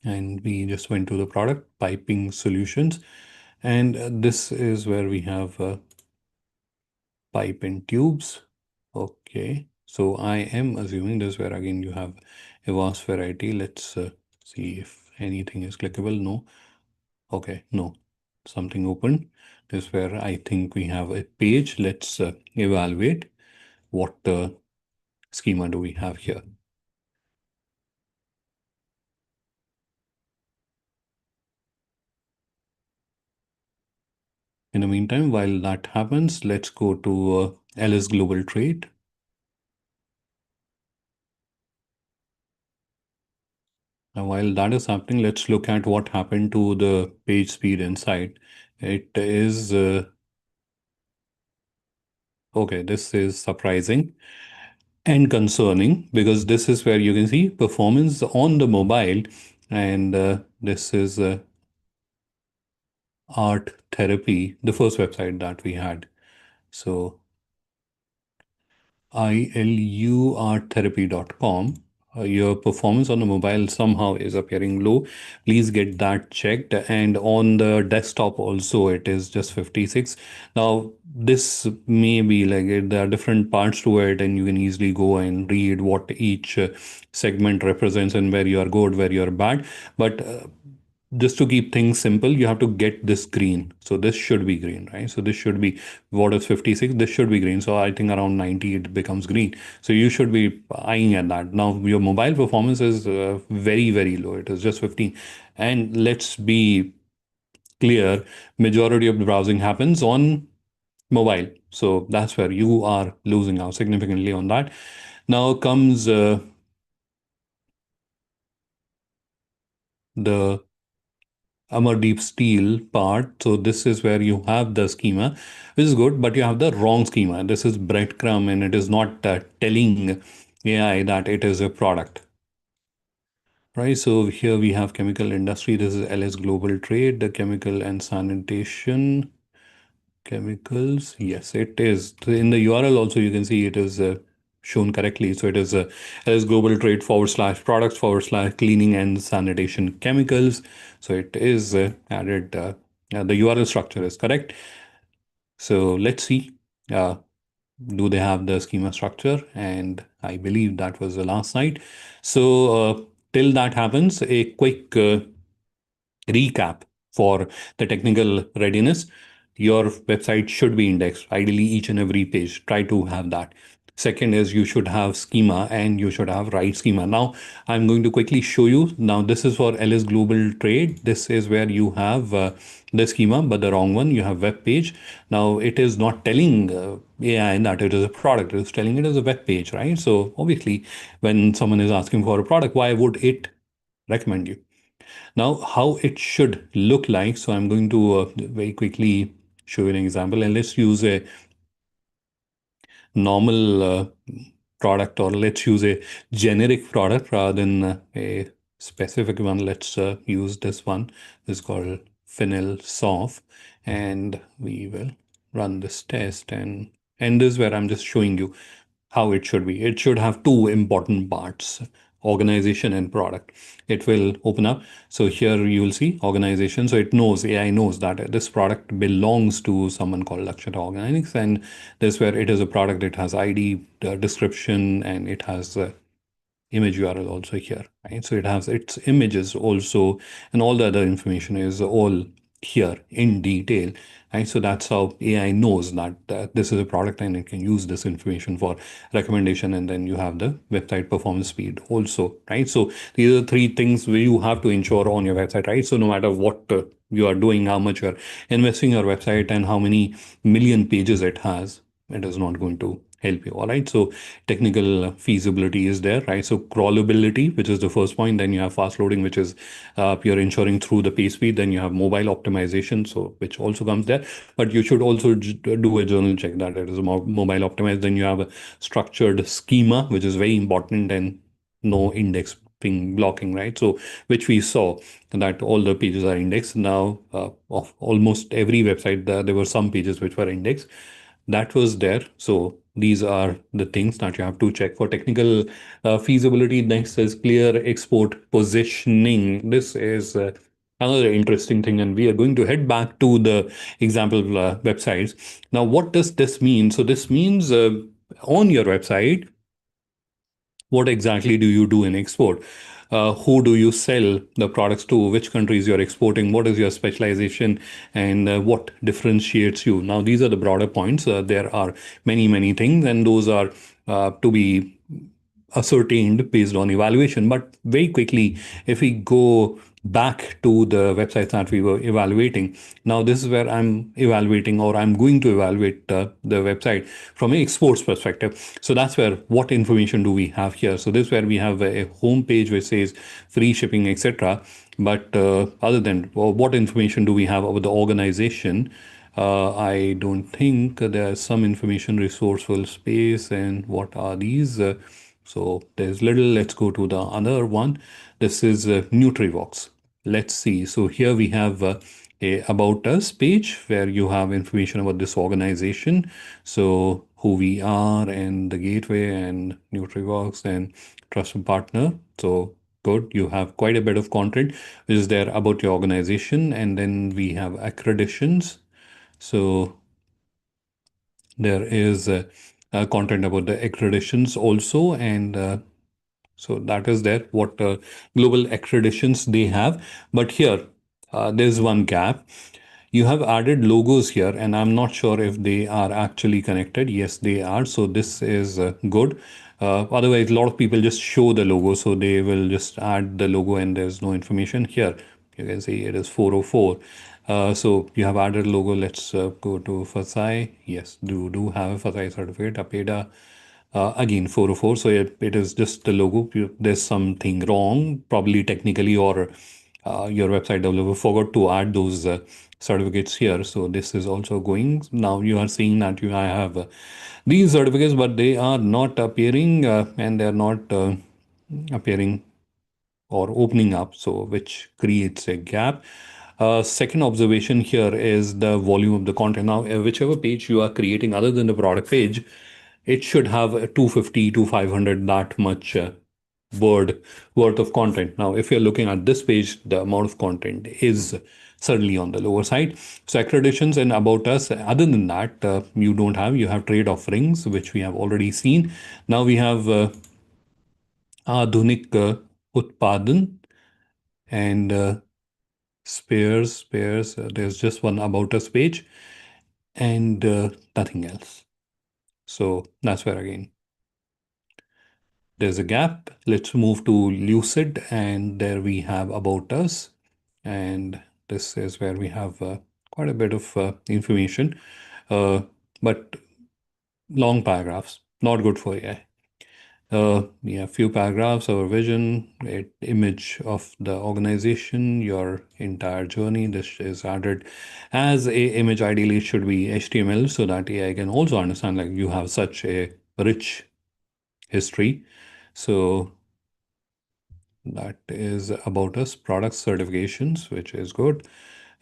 and we just went to the product, piping solutions. And this is where we have pipe and tubes. Okay, so I am assuming this is where again you have a vast variety. Let's see if anything is clickable. No. Okay, no, something open. This is where I think we have a page. Let's evaluate what schema do we have here. In the meantime, while that happens, let's go to LS Global Trade. Now, while that is happening, let's look at what happened to the page speed inside. It is, okay, this is surprising and concerning, because this is where you can see performance on the mobile, and this is art therapy, the first website that we had. So ilurtherapy.com. Your performance on the mobile somehow is appearing low. Please get that checked. And on the desktop also, it is just 56. Now, this may be like there are different parts to it, and you can easily go and read what each segment represents and where you are good, where you are bad. But just to keep things simple, you have to get this green. So this should be green, right? So this should be, what is 56? This should be green. So I think around 90, it becomes green. So you should be eyeing at that. Now, your mobile performance is very, very low. It is just 15. And let's be clear, majority of the browsing happens on mobile. So that's where you are losing out significantly on that. Now comes the Amardeep Steel part. So this is where you have the schema, which is good, but you have the wrong schema. This is breadcrumb, and it is not telling AI that it is a product. Right, so here we have chemical industry. This is LS Global Trade, the chemical and sanitation. Chemicals, yes, it is. In the URL also, you can see it is shown correctly. So it is LS Global Trade /products /cleaning and sanitation chemicals. So it is added, the URL structure is correct. So let's see, uh, do they have the schema structure? And I believe that was the last slide. So till that happens, a quick recap for the technical readiness, your website should be indexed. Ideally, each and every page, try to have that. Second is you should have schema and you should have right schema. Now, I'm going to quickly show you. Now, this is for LS Global Trade. This is where you have the schema, but the wrong one. You have web page. Now, it is not telling AI that it is a product. It is telling it as a web page, right? So, obviously, when someone is asking for a product, why would it recommend you? Now, how it should look like. So I'm going to very quickly show you an example, and let's use a normal product, or let's use a generic product rather than a specific one. Let's use this one. This is called Fennel Soft, and we will run this test. And this is where I'm just showing you how it should be. It should have two important parts: organization and product. It will open up. So here you will see organization. So it knows, AI knows that this product belongs to someone called Lakshata Organics. And this where it is a product, it has ID, description, and it has image URL also here, right? So it has its images also, and all the other information is all here in detail, right? So that's how AI knows that this is a product and it can use this information for recommendation. And then you have the website performance speed also, right? So these are three things where you have to ensure on your website, right? So no matter what you are doing, how much you're investing in your website, and how many million pages it has, it is not going to help you. All right. So technical feasibility is there, right? So crawlability, which is the first point. Then you have fast loading, which is you're ensuring through the page speed. Then you have mobile optimization, so which also comes there. But you should also do a journal check that it is mobile optimized. Then you have a structured schema, which is very important, and no index ping blocking, right? So which we saw that all the pages are indexed now. Of almost every website, there were some pages which were indexed. That was there. So these are the things that you have to check for technical feasibility. Next is clear export positioning. This is another interesting thing, and we are going to head back to the example websites. Now, what does this mean? So this means on your website, what exactly do you do in export? Who do you sell the products to? Which countries you're exporting? What is your specialization? And what differentiates you? Now, these are the broader points. There are many, many things, and those are to be ascertained based on evaluation. But very quickly, if we go back to the websites that we were evaluating, now this is where I'm evaluating, or I'm going to evaluate the website from an exports perspective. So that's where what information do we have here? So this is where we have a home page which says free shipping, etc. But other than, well, what information do we have about the organization? I don't think there's some information, resourceful space, and what are these? So there's little. Let's go to the other one. This is NutriVox. Let's see. So here we have a About Us page where you have information about this organization. So who we are, and the gateway, and NutriVox, and trusted partner. So good. You have quite a bit of content which is there about your organization. And then we have accreditations. So there is content about the accreditations also, and so that is there, what global accreditations they have. But here, there's one gap. You have added logos here, and I'm not sure if they are actually connected. Yes, they are. So this is good. Otherwise, a lot of people just show the logo. So they will just add the logo and there's no information here. You can see it is 404. So you have added logo. Let's go to FSI. Yes, do have a FSI certificate. APEDA. Again, 404. So it is just the logo. There's something wrong, probably technically, or your website developer forgot to add those certificates here. So this is also going. Now you are seeing that you have these certificates, but they are not appearing, and they are not appearing or opening up, so which creates a gap. Second observation here is the volume of the content. Now, whichever page you are creating, other than the product page, it should have a 250 to 500, that much word worth of content. Now, if you're looking at this page, the amount of content is certainly on the lower side. So accreditations and about us, other than that, you have trade offerings, which we have already seen. Now we have आधुनिक उत्पादन, and spares. There's just one about us page and nothing else. So that's where again there's a gap. Let's move to Lucid, and there we have about us. And this is where we have quite a bit of information, uh, but long paragraphs, not good for AI. Yeah, few paragraphs, our vision, image of the organization, your entire journey. This is added as a image. Ideally, it should be HTML so that AI can also understand like you have such a rich history. So that is about us, product certifications, which is good.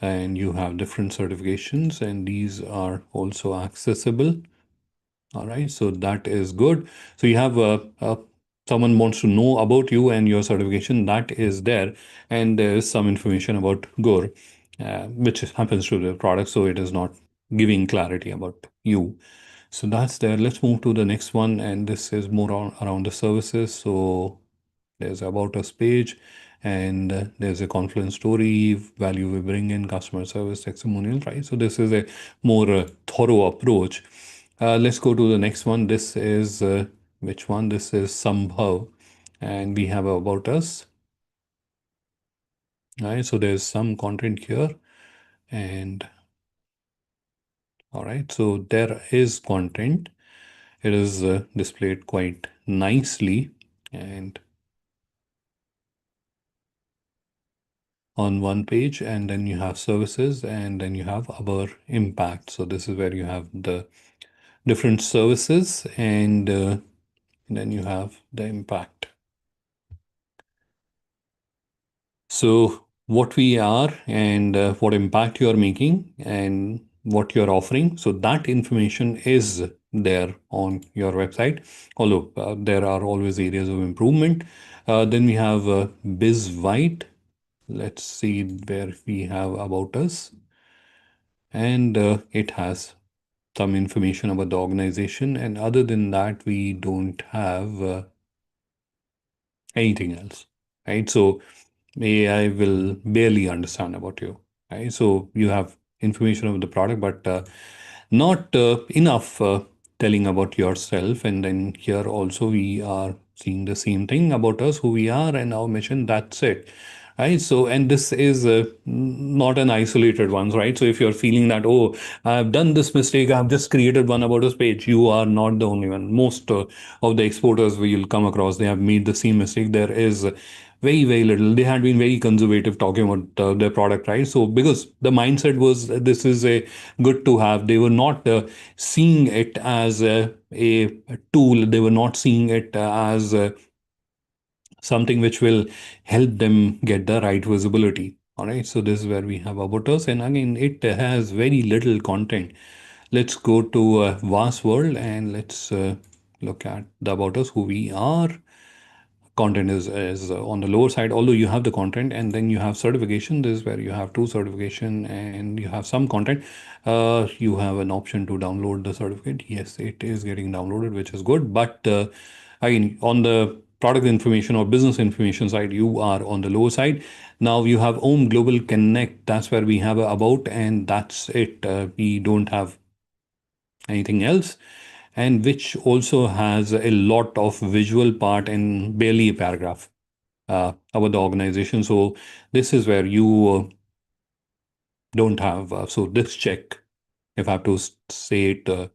And you have different certifications, and these are also accessible. All right, so that is good. So you have someone wants to know about you and your certification that is there, and there is some information about Gore, which happens to the product, so it is not giving clarity about you. So that's there. Let's move to the next one, and this is more around the services. So there's about us page, and there's a confluence story, value we bring in, customer service, testimonial, right? So this is a more thorough approach. Let's go to the next one. This is which one? This is somehow, and we have about us. Right, so there's some content here, and all right, so there is content. It is displayed quite nicely, and on one page, and then you have services, and then you have our impact. So this is where you have the different services, and then you have the impact. So what we are, and what impact you are making, and what you're offering. So that information is there on your website, although there are always areas of improvement. Then we have Biz White. Let's see where we have about us. And it has some information about the organization. And other than that, we don't have anything else, right? So AI will barely understand about you, right? So you have information about the product, but not enough telling about yourself. And then here also we are seeing the same thing about us, who we are, and our mission. That's it, right? So, and this is not an isolated one, right? So if you're feeling that, oh, I've done this mistake, I've just created one about us page, you are not the only one. Most of the exporters we will come across, they have made the same mistake. There is very, very little. They had been very conservative talking about their product, right? So because the mindset was this is a good to have, they were not seeing it as a tool. They were not seeing it as something which will help them get the right visibility. All right, so this is where we have about us, and again, it has very little content. Let's go to vast world, and let's look at the about us, who we are. Content is on the lower side, although you have the content, and then you have certification. This is where you have two certification, and you have some content. You have an option to download the certificate. Yes, it is getting downloaded, which is good. But again, on the product information or business information side, you are on the lower side. Now you have Om Global Connect. That's where we have a about, and that's it. We don't have anything else, and which also has a lot of visual part and barely a paragraph about the organization. So this is where you don't have. So this check, if I have to say it,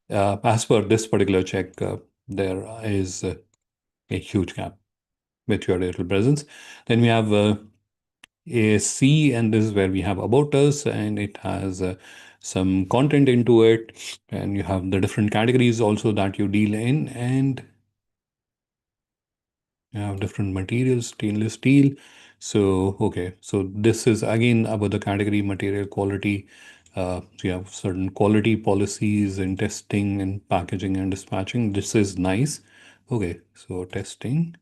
as per this particular check, there is a huge gap with your digital presence. Then we have a C, and this is where we have about us, and it has some content into it, and you have the different categories also that you deal in, and you have different materials, stainless steel. So, okay, so this is again about the category material quality. So you have certain quality policies and testing and packaging and dispatching. This is nice. Okay, so testing.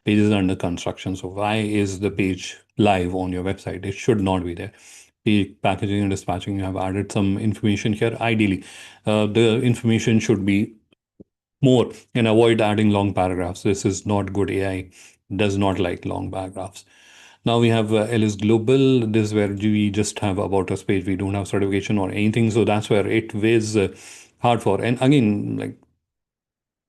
Page is under construction. So why is the page live on your website? It should not be there. Page packaging and dispatching, you have added some information here. Ideally, the information should be more, and avoid adding long paragraphs. This is not good. AI does not like long paragraphs. Now we have LS Global. This is where we just have about us page. We don't have certification or anything. So that's where it is hard for. And again, like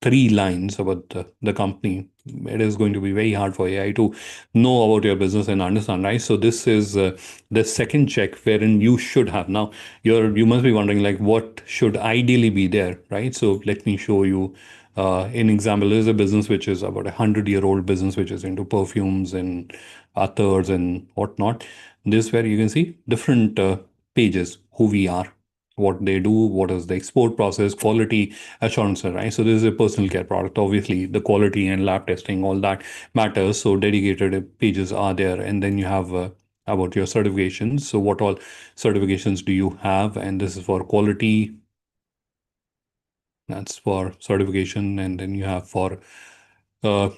three lines about the company, it is going to be very hard for AI to know about your business and understand, right? So this is the second check wherein you should have. Now you must be wondering like what should ideally be there, right? So let me show you an example. There is a business which is about 100-year-old business which is into perfumes and others and whatnot. This where you can see different pages, who we are, what they do, what is the export process, quality assurance, right? So this is a personal care product. Obviously, the quality and lab testing, all that matters. So dedicated pages are there, and then you have about your certifications. So what all certifications do you have? And this is for quality. That's for certification, and then you have for uh,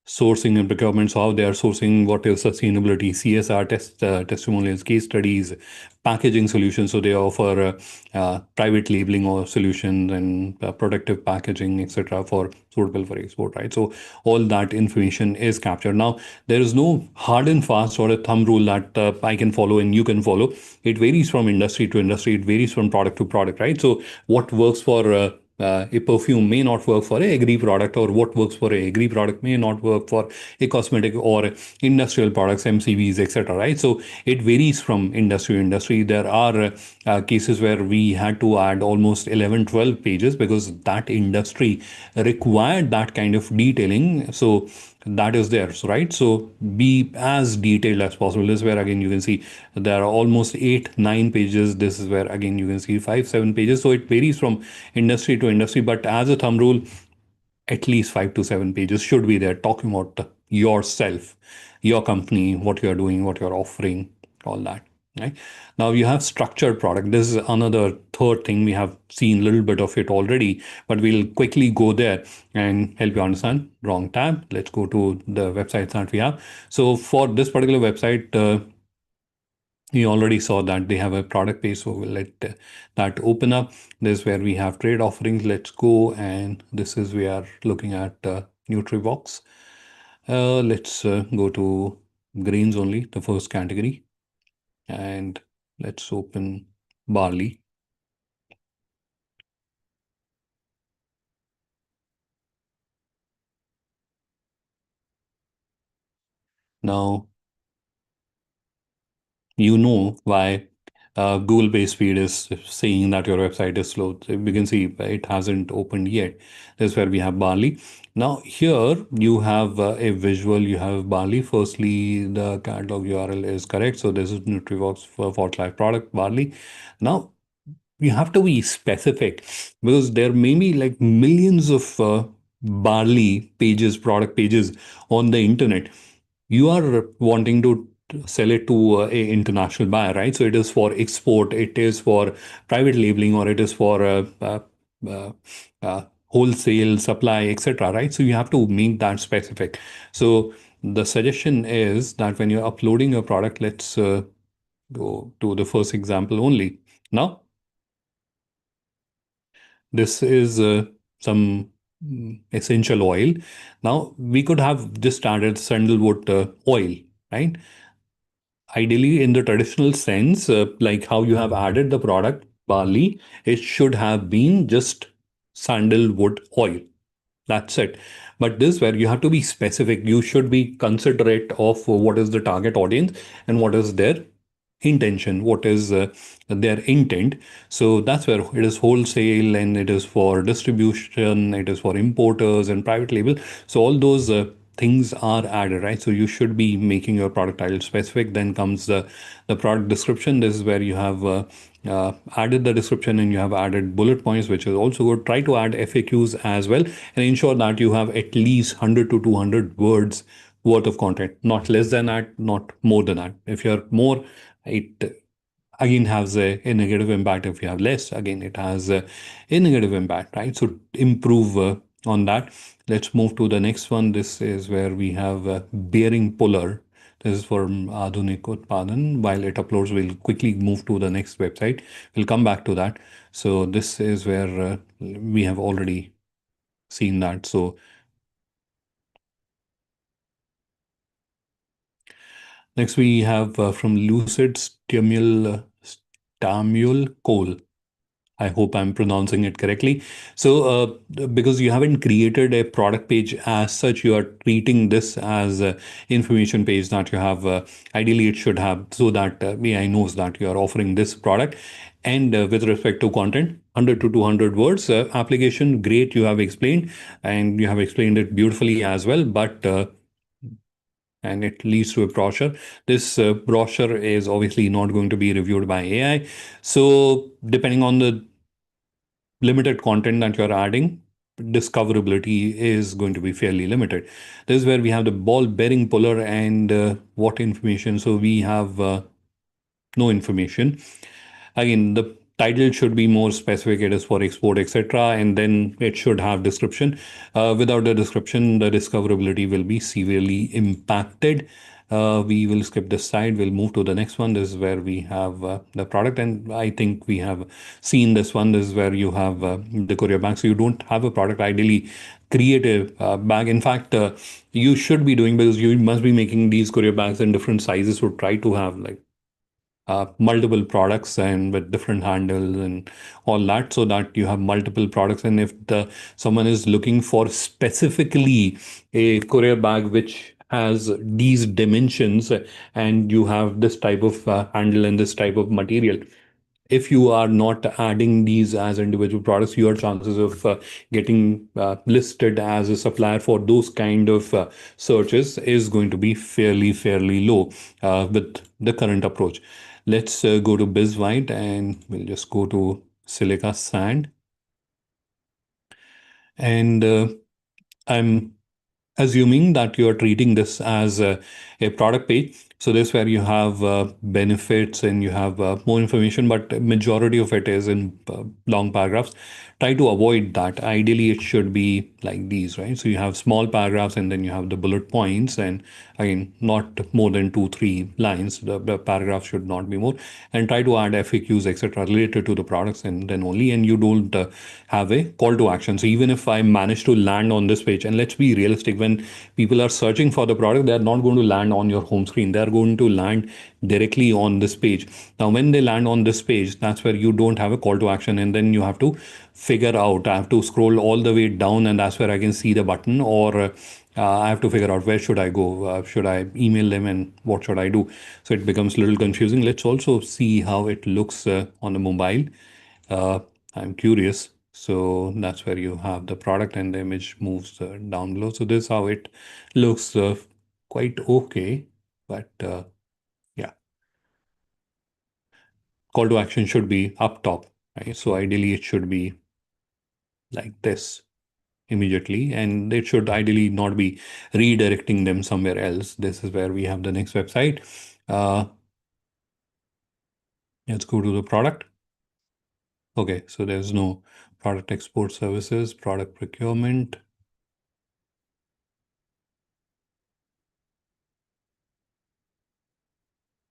sourcing and procurement. So how they are sourcing, what is sustainability, CSR testimonials, case studies, packaging solutions. So they offer private labeling or solutions and protective packaging, etc., for suitable for export, right? So all that information is captured. Now there is no hard and fast or a thumb rule that I can follow and you can follow. It varies from industry to industry. It varies from product to product, right? So what works for a perfume may not work for a agri product, or what works for a agri product may not work for a cosmetic or industrial products, MCVs, etc. Right? So it varies from industry to industry. There are cases where we had to add almost 11, 12 pages because that industry required that kind of detailing. So that is there, so right, so be as detailed as possible. This is where again you can see there are almost 8, 9 pages. This is where again you can see 5, 7 pages. So it varies from industry to industry, but as a thumb rule, at least 5 to 7 pages should be there talking about yourself, your company, what you're doing, what you're offering, all that. Right? Now you have structured product. This is another third thing. We have seen a little bit of it already, but we'll quickly go there and help you understand. Wrong tab. Let's go to the websites that we have. So for this particular website, you already saw that they have a product page, so we'll let that open up. This is where we have trade offerings. Let's go, and this is we are looking at Nutribox. Let's go to grains only, the first category, and let's open barley. Now you know why Google Page Speed is saying that your website is slow. So you can see it hasn't opened yet. This is where we have barley. Now here you have a visual. You have barley. Firstly, the catalog URL is correct. So this is Nutrivox for life product barley. Now you have to be specific because there may be like millions of barley pages, product pages on the internet. You are wanting to sell it to a international buyer, right? So it is for export, it is for private labeling, or it is for uh, wholesale supply, etc. Right? So you have to make that specific. So the suggestion is that when you're uploading your product, let's go to the first example only. Now, this is some essential oil. Now, we could have just started sandalwood oil, right? Ideally, in the traditional sense, like how you have added the product barley, it should have been just sandalwood oil. That's it. But this where you have to be specific. You should be considerate of what is the target audience and what is their intention, what is their intent. So that's where it is wholesale and it is for distribution, it is for importers and private label. So all those things are added, right? So you should be making your product title specific. Then comes the product description. This is where you have added the description and you have added bullet points, which is also good. Try to add FAQs as well and ensure that you have at least 100 to 200 words worth of content, not less than that, not more than that. If you're more, it again has a negative impact. If you have less, again it has a negative impact, right? So improve on that. Let's move to the next one. This is where we have bearing puller. This is for Adhunik Utpadan. While it uploads, we'll quickly move to the next website. We'll come back to that. So this is where we have already seen that. So Next, we have from Lucid Stamule Cole. I hope I'm pronouncing it correctly. So, because you haven't created a product page as such, you are treating this as a information page that you have. Ideally, it should have so that AI knows that you are offering this product. And with respect to content, 100 to 200 words, application, great, you have explained, and you have explained it beautifully as well. But and it leads to a brochure. This brochure is obviously not going to be reviewed by AI. So, depending on the limited content that you're adding, discoverability is going to be fairly limited. This is where we have the ball bearing puller and what information. So, we have no information. Again, the title should be more specific. It is for export, etc. And then it should have description. Without the description, the discoverability will be severely impacted. We will skip this side. We'll move to the next one. This is where we have the product. And I think we have seen this one. This is where you have the courier bag. So you don't have a product. Ideally, create a bag. In fact, you should be doing, because you must be making these courier bags in different sizes. So try to have like multiple products and with different handles and all that, so that you have multiple products. And if the someone is looking for specifically a courier bag which has these dimensions, and you have this type of handle and this type of material, if you are not adding these as individual products, your chances of getting listed as a supplier for those kind of searches is going to be fairly low with the current approach. Let's go to BizWhite, and we'll just go to Silica Sand. And I'm assuming that you are treating this as a product page. So this where you have benefits and you have more information, but majority of it is in long paragraphs. Try to avoid that. Ideally, it should be like these, right? So you have small paragraphs and then you have the bullet points, and again, not more than 2 3 lines. The paragraph should not be more, and try to add FAQs, etc., related to the products, and then only. And you don't have a call to action. So even if I manage to land on this page, and let's be realistic, when people are searching for the product, they are not going to land on your home screen. They are going to land directly on this page. Now, when they land on this page, that's where you don't have a call to action, and then you have to figure out. I have to scroll all the way down, and that's where I can see the button, or I have to figure out where should I go. Should I email them, and what should I do? So it becomes a little confusing. Let's also see how it looks on the mobile. Uh, I'm curious. So that's where you have the product and the image moves down below. So this is how it looks, quite okay. But yeah, call to action should be up top, right? So ideally it should be like this immediately, and it should ideally not be redirecting them somewhere else. This is where we have the next website. Uh, let's go to the product. Okay, so there's no product export services, product procurement.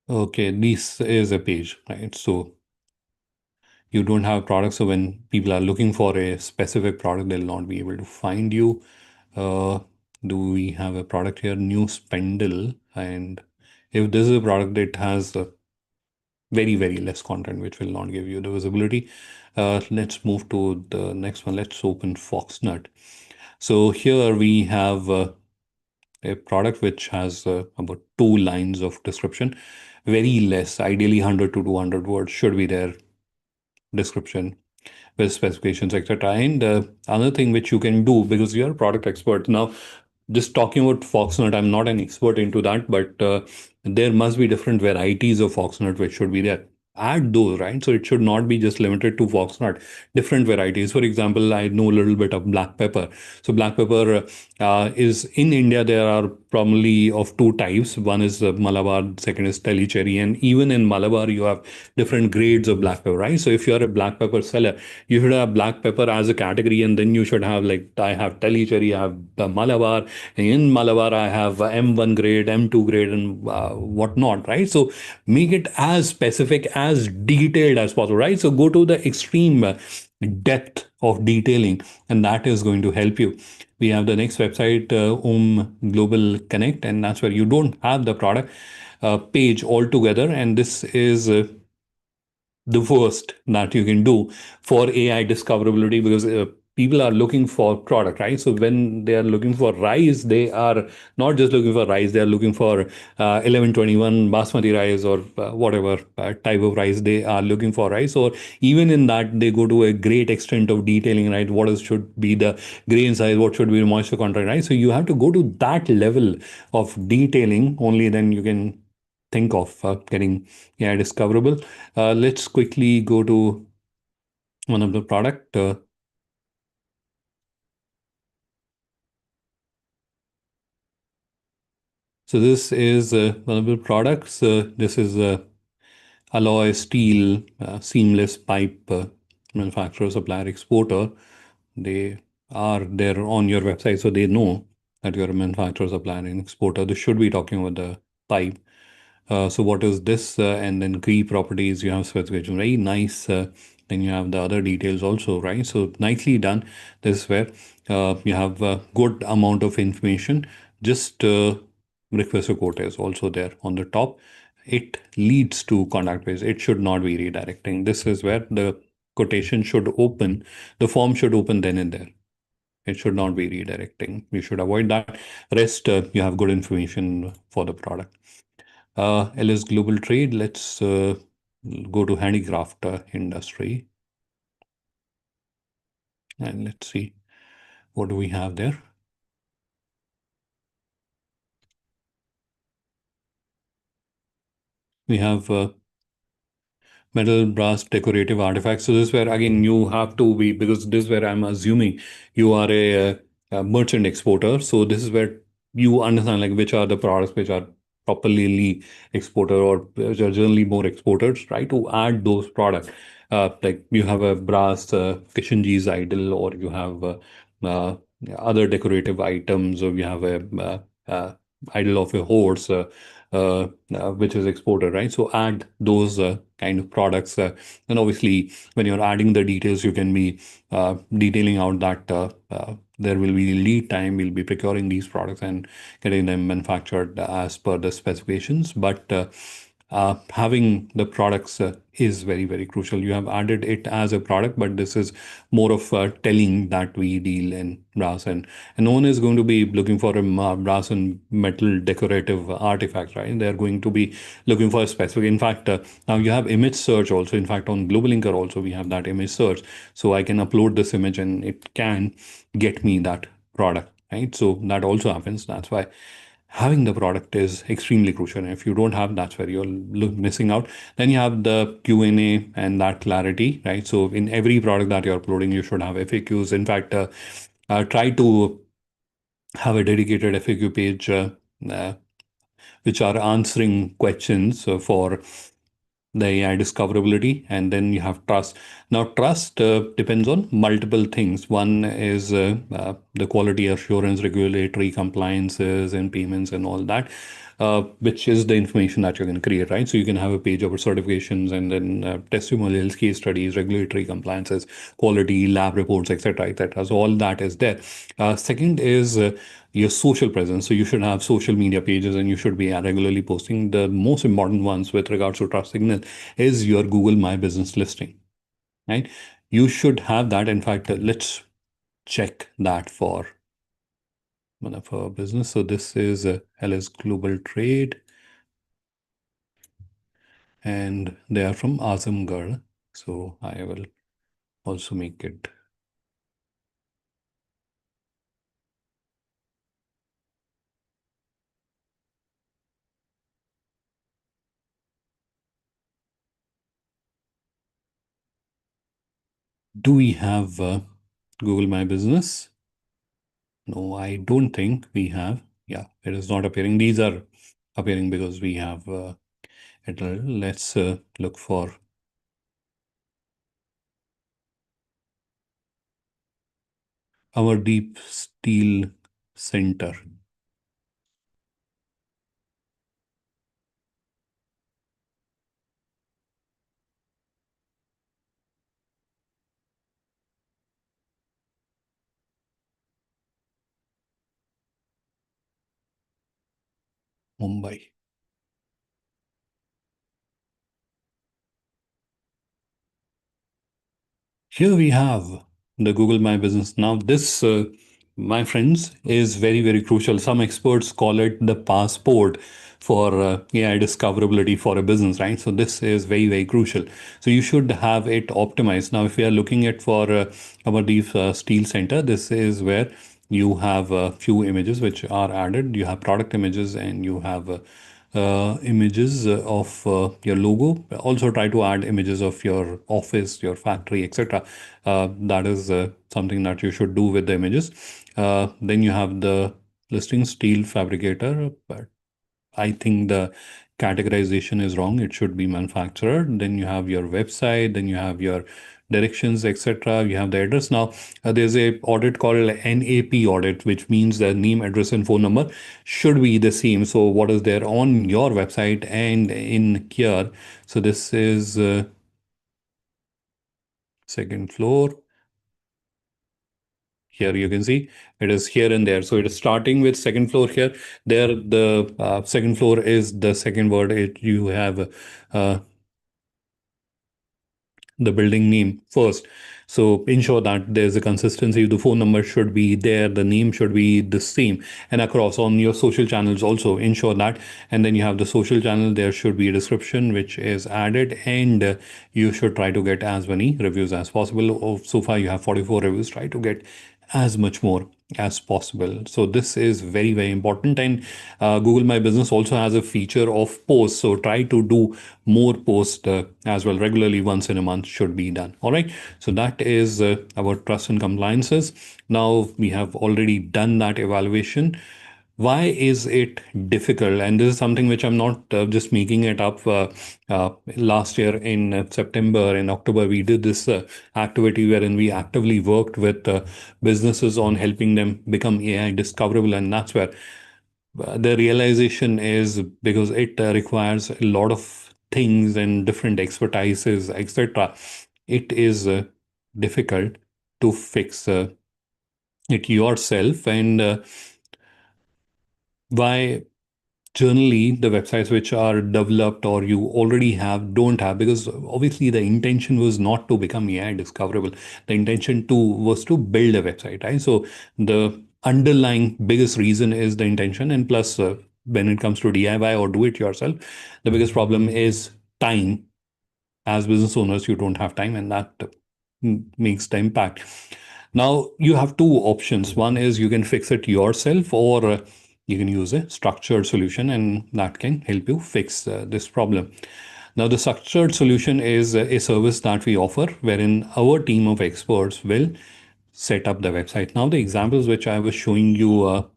Okay, this is a page, right? So you don't have products. So when people are looking for a specific product, they'll not be able to find you. Uh, do we have a product here? New spindle. And if this is a product that has very less content, which will not give you the visibility. Let's move to the next one. Let's open Foxnut. So here we have a product which has about 2 lines of description, very less. Ideally, 100 to 200 words should be there description with specifications, etc. And another thing which you can do, because you're a product expert now, just talking about Foxnut, I'm not an expert into that, but there must be different varieties of Foxnut which should be there. Add those, right? So it should not be just limited to Foxnut, different varieties. For example, I know a little bit of black pepper. So black pepper is in India, there are probably of two types. One is Malabar, second is Telly cherry. And even in Malabar, you have different grades of black pepper, right? So if you're a black pepper seller, you should have black pepper as a category, and then you should have, like, I have Telly cherry, I have the Malabar, and in Malabar I have M1 grade, M2 grade, and whatnot, right? So make it as specific, as detailed as possible, right? So go to the extreme. depth of detailing, and that is going to help you. We have the next website, Global Connect, and that's where you don't have the product page altogether, and this is the worst that you can do for AI discoverability, because people are looking for product, right? So when they are looking for rice, they are not just looking for rice, they are looking for 1121 basmati rice, or whatever type of rice they are looking for, rice. Or even in that, they go to a great extent of detailing, right? What is, should be the grain size, what should be the moisture content, right? So you have to go to that level of detailing, only then you can think of getting AI discoverable. Let's quickly go to one of the product. So this is one of the products. This is alloy steel seamless pipe manufacturer, supplier, exporter. They are there on your website, so they know that you're a manufacturer, supplier, and exporter. This should be talking about the pipe. So what is this? And then key properties, you have specification, very nice. Then you have the other details also, right? So nicely done. This is where you have a good amount of information. Just request a quote is also there on the top. It leads to contact page. It should not be redirecting. This is where the quotation should open. The form should open then and there. It should not be redirecting. You should avoid that. Rest, you have good information for the product. LS Global Trade, let's go to handicraft industry, and let's see what do we have there. We have metal, brass, decorative artifacts. So this is where again you have to be, because this is where I'm assuming you are a merchant exporter. So this is where you understand like which are the products which are properly exporter, or which are generally more exporters. Try to add those products. Like you have a brass Kishanji's idol, or you have uh, other decorative items, or you have a idol of a horse. Which is exported, right? So add those kind of products. And obviously, when you're adding the details, you can be detailing out that there will be lead time, we'll be procuring these products and getting them manufactured as per the specifications. But having the products is very, very crucial. You have added it as a product, but this is more of telling that we deal in brass, and no one is going to be looking for a brass and metal decorative artifact, right? They're going to be looking for a specific. In fact, now you have image search also. In fact, on GlobalLinker also we have that image search, so I can upload this image and it can get me that product, right? So that also happens. That's why having the product is extremely crucial. And if you don't have, that's where you're missing out. Then you have the Q&A and that clarity, right? So in every product that you're uploading, you should have FAQs. In fact, try to have a dedicated FAQ page uh, which are answering questions for the AI discoverability, and then you have trust. Now, trust depends on multiple things. One is the quality assurance, regulatory compliances, and payments, and all that, which is the information that you're going to create, right? So you can have a page of certifications, and then testimonials, case studies, regulatory compliances, quality, lab reports, etc., etc. So all that is there. Second is your social presence. So you should have social media pages, and you should be regularly posting. The most important ones with regards to trust signal is your Google My Business listing, right? You should have that. In fact, let's check that for one of our business. So this is LS Global Trade, and they are from Azamgarh. So I will also make it. Do we have Google My Business? No, I don't think we have. Yeah, it is not appearing. These are appearing because we have it. Let's look for our deep steel center. Mumbai. Here we have the Google My Business. Now, this, my friends, is very, very crucial. Some experts call it the passport for AI discoverability for a business, right? So this is very, very crucial. So you should have it optimized. Now, if we are looking at for our Deep Steel Center, this is where you have a few images which are added. You have product images and you have images of your logo. Also, try to add images of your office, your factory, etc. That is something that you should do with the images. Then you have the listing steel fabricator. I think the categorization is wrong. It should be manufacturer. Then you have your website. Then you have your directions, etc. You have the address. Now, there's a audit called NAP audit, which means the name, address, and phone number should be the same. So what is there on your website and in here? So this is second floor. Here you can see it is here and there. So it is starting with second floor here. There, the second floor is the second word. You have uh, the building name first. So ensure that there's a consistency. The phone number should be there, the name should be the same, and across on your social channels also ensure that. And then you have the social channel, there should be a description which is added, and you should try to get as many reviews as possible. Oh, so far you have 44 reviews, try to get as much more as possible. So this is very, very important. And Google My Business also has a feature of posts. So try to do more posts as well regularly. Once in a month should be done. All right. So that is about trust and compliances. Now we have already done that evaluation. Why is it difficult? And this is something which I'm not just making it up. Last year in September and October, we did this activity wherein we actively worked with businesses on helping them become AI discoverable. And that's where the realization is, because it requires a lot of things and different expertises, etc. It is difficult to fix it yourself. And why generally the websites which are developed or you already have don't have, because obviously the intention was not to become AI discoverable. The intention to was to build a website, right? So the underlying biggest reason is the intention. And plus when it comes to DIY or do it yourself, the biggest problem is time. As business owners, you don't have time, and that makes the impact. Now you have two options. One is you can fix it yourself, or you can use a structured solution, and that can help you fix this problem. Now, the structured solution is a service that we offer wherein our team of experts will set up the website. Now, the examples which I was showing you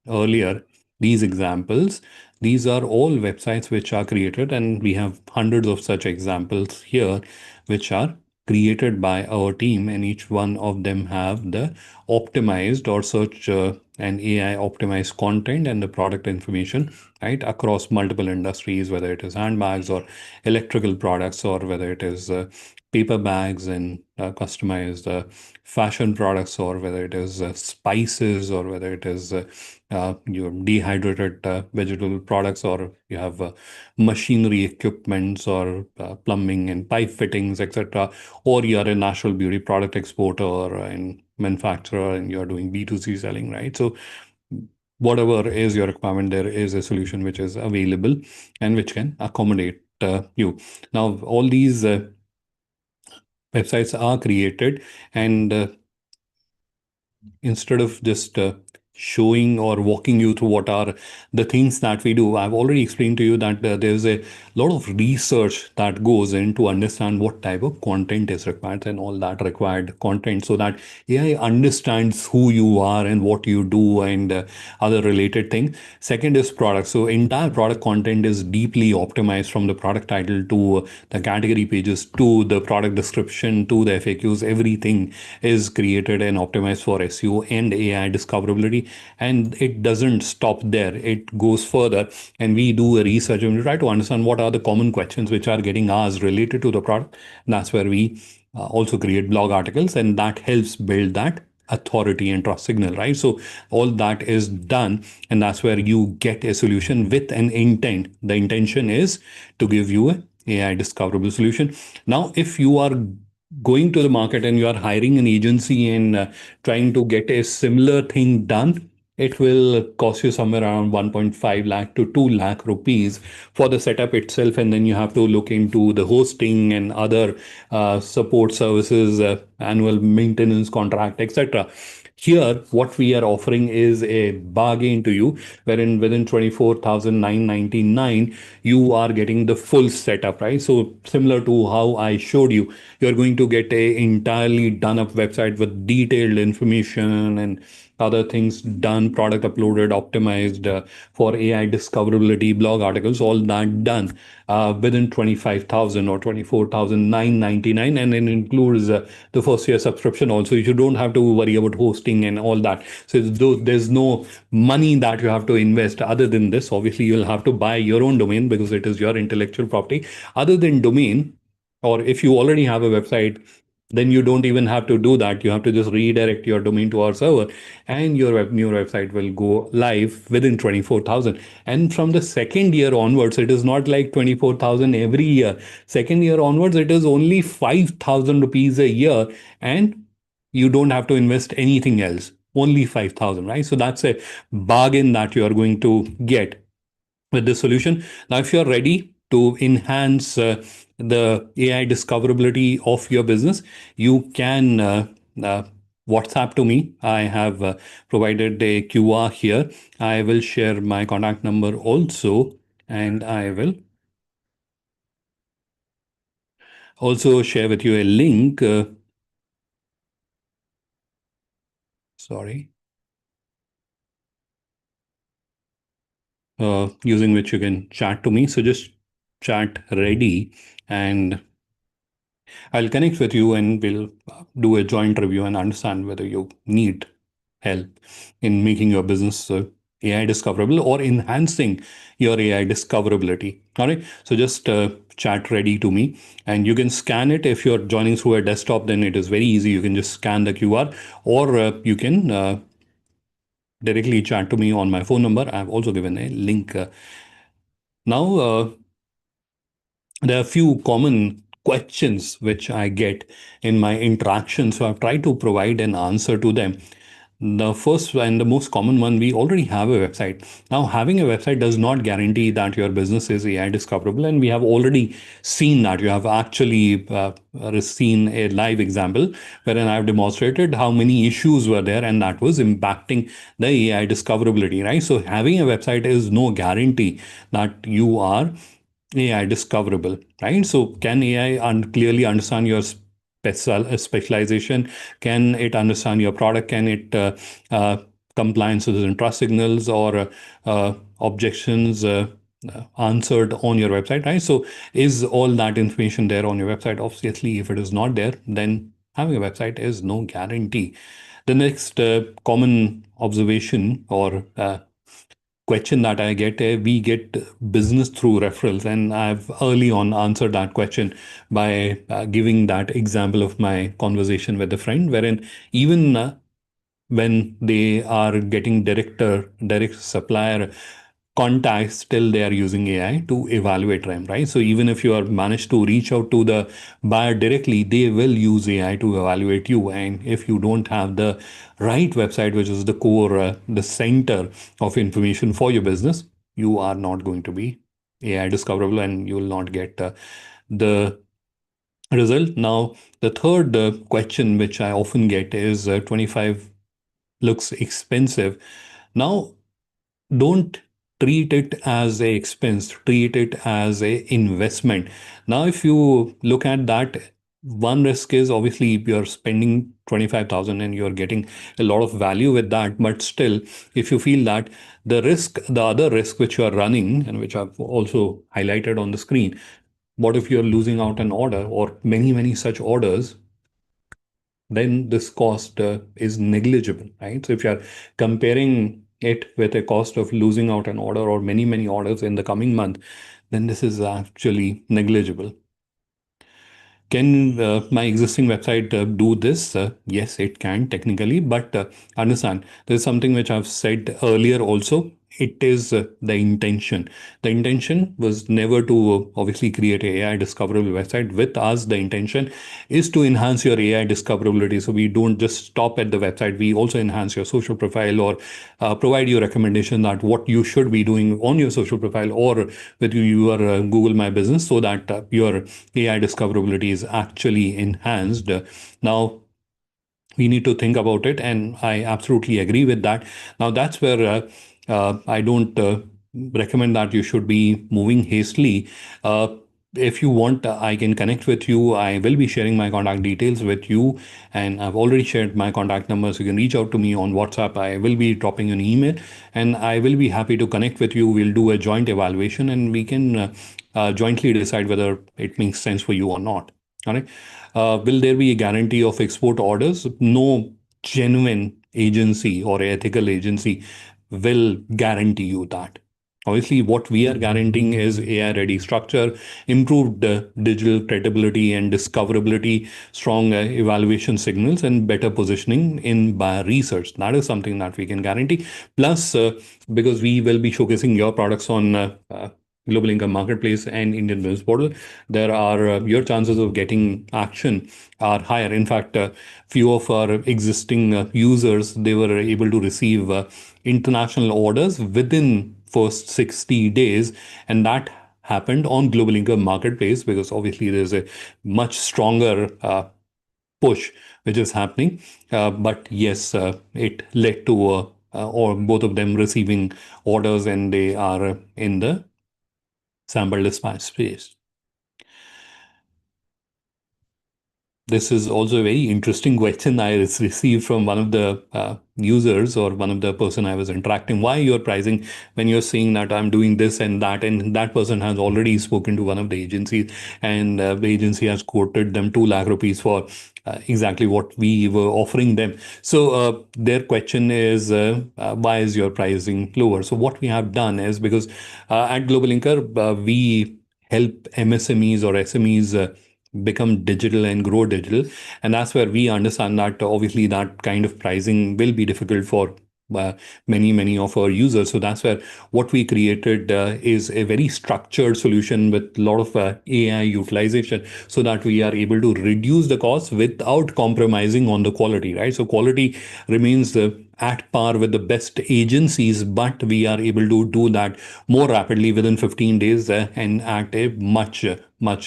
earlier, these examples, these are all websites which are created, and we have hundreds of such examples here, which are created by our team, and each one of them have the optimized or search and AI optimized content and the product information, right, across multiple industries, whether it is handbags or electrical products, or whether it is paper bags and customized fashion products, or whether it is spices, or whether it is your dehydrated vegetable products, or you have machinery equipments, or plumbing and pipe fittings, etc. Or you are a natural beauty product exporter and manufacturer, and you're doing B2C selling, right? So whatever is your requirement, there is a solution which is available and which can accommodate you. Now, all these websites are created, and instead of just showing or walking you through what are the things that we do, I've already explained to you that there's a lot of research that goes in to understand what type of content is required and all that required content, so that AI understands who you are and what you do and other related things. Second is product. So entire product content is deeply optimized, from the product title to the category pages to the product description to the FAQs. Everything is created and optimized for SEO and AI discoverability. And it doesn't stop there. It goes further, and we do a research and we try to understand what are the common questions which are getting asked related to the product. And that's where we also create blog articles, and that helps build that authority and trust signal, right? So all that is done, and that's where you get a solution with an intent. The intention is to give you a AI discoverable solution. Now, if you are going to the market and you are hiring an agency and trying to get a similar thing done, it will cost you somewhere around 1.5 lakh to 2 lakh rupees for the setup itself. And then you have to look into the hosting and other support services, annual maintenance contract, etc. Here, what we are offering is a bargain to you, wherein within 24,999, you are getting the full setup, right? So similar to how I showed you, you're going to get a entirely done up website with detailed information and other things done, product uploaded, optimized for AI discoverability, blog articles, all that done within 25,000 or 24,999, and it includes the first year subscription also. You don't have to worry about hosting and all that. So there's no money that you have to invest other than this. Obviously, you'll have to buy your own domain because it is your intellectual property. Other than domain, or if you already have a website, then you don't even have to do that. You have to just redirect your domain to our server, and your website will go live within 24,000. And from the second year onwards, it is not like 24,000 every year. Second year onwards, it is only 5,000 rupees a year, and you don't have to invest anything else. Only 5,000, right? So that's a bargain that you are going to get with this solution. Now, if you're ready to enhance the AI discoverability of your business, you can uh, WhatsApp to me. I have provided a QR here. I will share my contact number also, and I will also share with you a link. Sorry, using which you can chat to me. So just chat ready, and I'll connect with you and we'll do a joint review and understand whether you need help in making your business AI discoverable or enhancing your AI discoverability. All right. So just chat ready to me, and you can scan it. If you're joining through a desktop, then it is very easy. You can just scan the QR, or you can directly chat to me on my phone number. I've also given a link. Now, there are a few common questions which I get in my interaction. So I've tried to provide an answer to them. The first and the most common one, we already have a website. Now, having a website does not guarantee that your business is AI discoverable. And we have already seen that. You have actually seen a live example wherein I've demonstrated how many issues were there and that was impacting the AI discoverability, right? So having a website is no guarantee that you are AI discoverable, right? So can AI clearly understand your specialization? Can it understand your product? Can it compliances and trust signals or objections answered on your website, right? So is all that information there on your website? Obviously, if it is not there, then having a website is no guarantee. The next common observation or question that I get, we get business through referrals. And I've early on answered that question by giving that example of my conversation with a friend, wherein even when they are getting direct supplier contacts, still they are using AI to evaluate them, right? So even if you are managed to reach out to the buyer directly, they will use AI to evaluate you. And if you don't have the right website, which is the core, the center of information for your business, you are not going to be AI discoverable and you will not get the result. Now, the third question which I often get is 25 looks expensive. Now, don't treat it as a expense, treat it as a investment. Now, if you look at that, one risk is obviously you're spending 25,000 and you're getting a lot of value with that. But still, if you feel that the other risk which you are running and which I've also highlighted on the screen, what if you're losing out an order or many such orders, then this cost is negligible, right? So if you're comparing it with a cost of losing out an order or many orders in the coming month, then this is actually negligible. Can my existing website do this? Yes, it can technically, but understand there's something which I've said earlier also. It is the intention. The intention was never to obviously create a AI discoverable website. With us, the intention is to enhance your AI discoverability. So we don't just stop at the website. We also enhance your social profile or provide you recommendation that what you should be doing on your social profile or with your Google My Business so that your AI discoverability is actually enhanced. Now, we need to think about it, and I absolutely agree with that. Now, that's where I don't recommend that you should be moving hastily. If you want, I can connect with you. I will be sharing my contact details with you, and I've already shared my contact numbers. You can reach out to me on WhatsApp. I will be dropping you an email, and I will be happy to connect with you. We'll do a joint evaluation, and we can jointly decide whether it makes sense for you or not. All right. Will there be a guarantee of export orders? No genuine agency or ethical agency will guarantee you that. Obviously, what we are guaranteeing is AI ready structure, improved digital credibility and discoverability, strong evaluation signals, and better positioning in buyer research. That is something that we can guarantee. Plus, because we will be showcasing your products on Global Income Marketplace and Indian Business Portal, there are your chances of getting action are higher. In fact, few of our existing users, they were able to receive international orders within first 60 days, and that happened on Global Income Marketplace because obviously there's a much stronger push which is happening. But yes, it led to or both of them receiving orders, and they are in the sample dispatch space. This is also a very interesting question I received from one of the users or one of the person I was interacting. Why you're pricing when you're saying that I'm doing this and that person has already spoken to one of the agencies, and the agency has quoted them 2 lakh rupees for exactly what we were offering them. So their question is, why is your pricing lower? So what we have done is because at GlobalLinker, we help MSMEs or SMEs become digital and grow digital, and that's where we understand that obviously that kind of pricing will be difficult for many of our users. So that's where what we created is a very structured solution with a lot of AI utilization, so that we are able to reduce the cost without compromising on the quality, right? So quality remains at par with the best agencies, but we are able to do that more rapidly within 15 days and at a much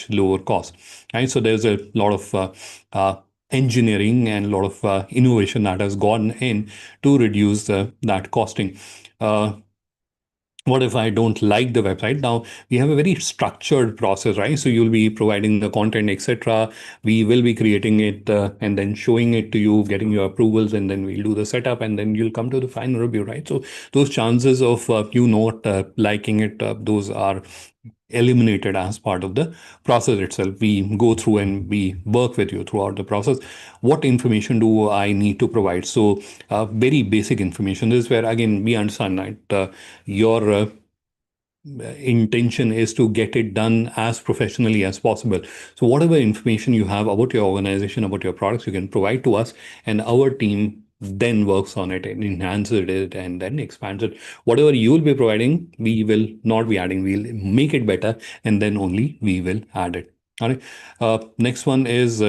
lower cost. Right? So there's a lot of engineering and a lot of innovation that has gone in to reduce that costing. Uh, what if I don't like the website? Now we have a very structured process, right? So you'll be providing the content, etc. We will be creating it and then showing it to you, getting your approvals, and then we'll do the setup, and then you'll come to the final review, right? So those chances of you not liking it, those are eliminated as part of the process itself. We go through and we work with you throughout the process. What information do I need to provide? So very basic information. This is where again we understand that your intention is to get it done as professionally as possible. So whatever information you have about your organization, about your products, you can provide to us, and our team then works on it and enhances it and then expands it. Whatever you will be providing, we will not be adding. We'll make it better, and then only we will add it. All right. Next one is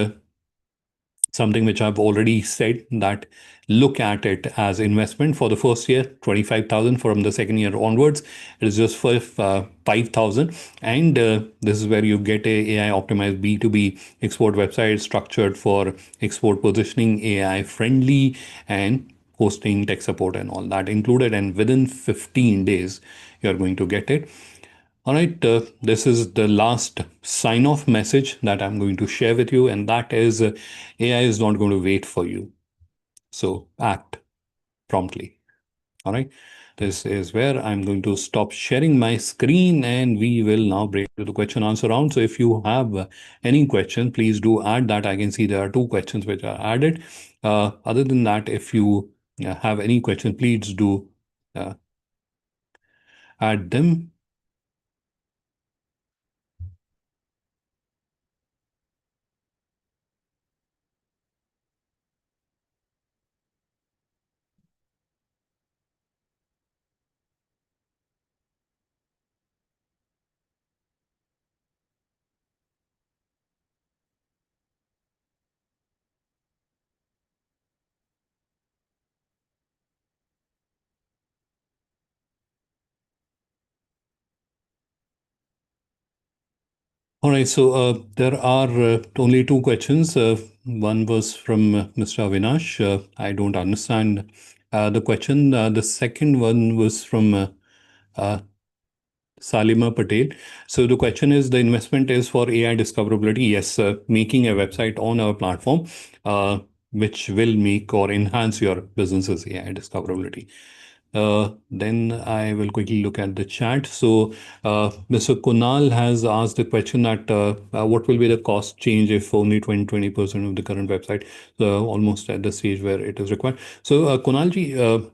something which I've already said, that look at it as investment for the first year, 25,000. From the second year onwards, it is just for 5,000. And this is where you get a AI optimized B2B export website structured for export positioning, AI friendly, and hosting, tech support, and all that included. And within 15 days, you're going to get it. All right, this is the last sign off message that I'm going to share with you, and that is AI is not going to wait for you. So act promptly. All right, this is where I'm going to stop sharing my screen, and we will now break to the question answer round. So if you have any question, please do add that. I can see there are 2 questions which are added. Other than that, if you have any question, please do uh, add them. All right, so there are only two questions. One was from Mr. Avinash. I don't understand the question. The second one was from uh, Salima Patel. So the question is, the investment is for AI discoverability. Yes, making a website on our platform, uh, which will make or enhance your business's AI discoverability. Then I will quickly look at the chat. So Mr. Kunal has asked the question that what will be the cost change if only 20% of the current website, almost at the stage where it is required. So Kunalji,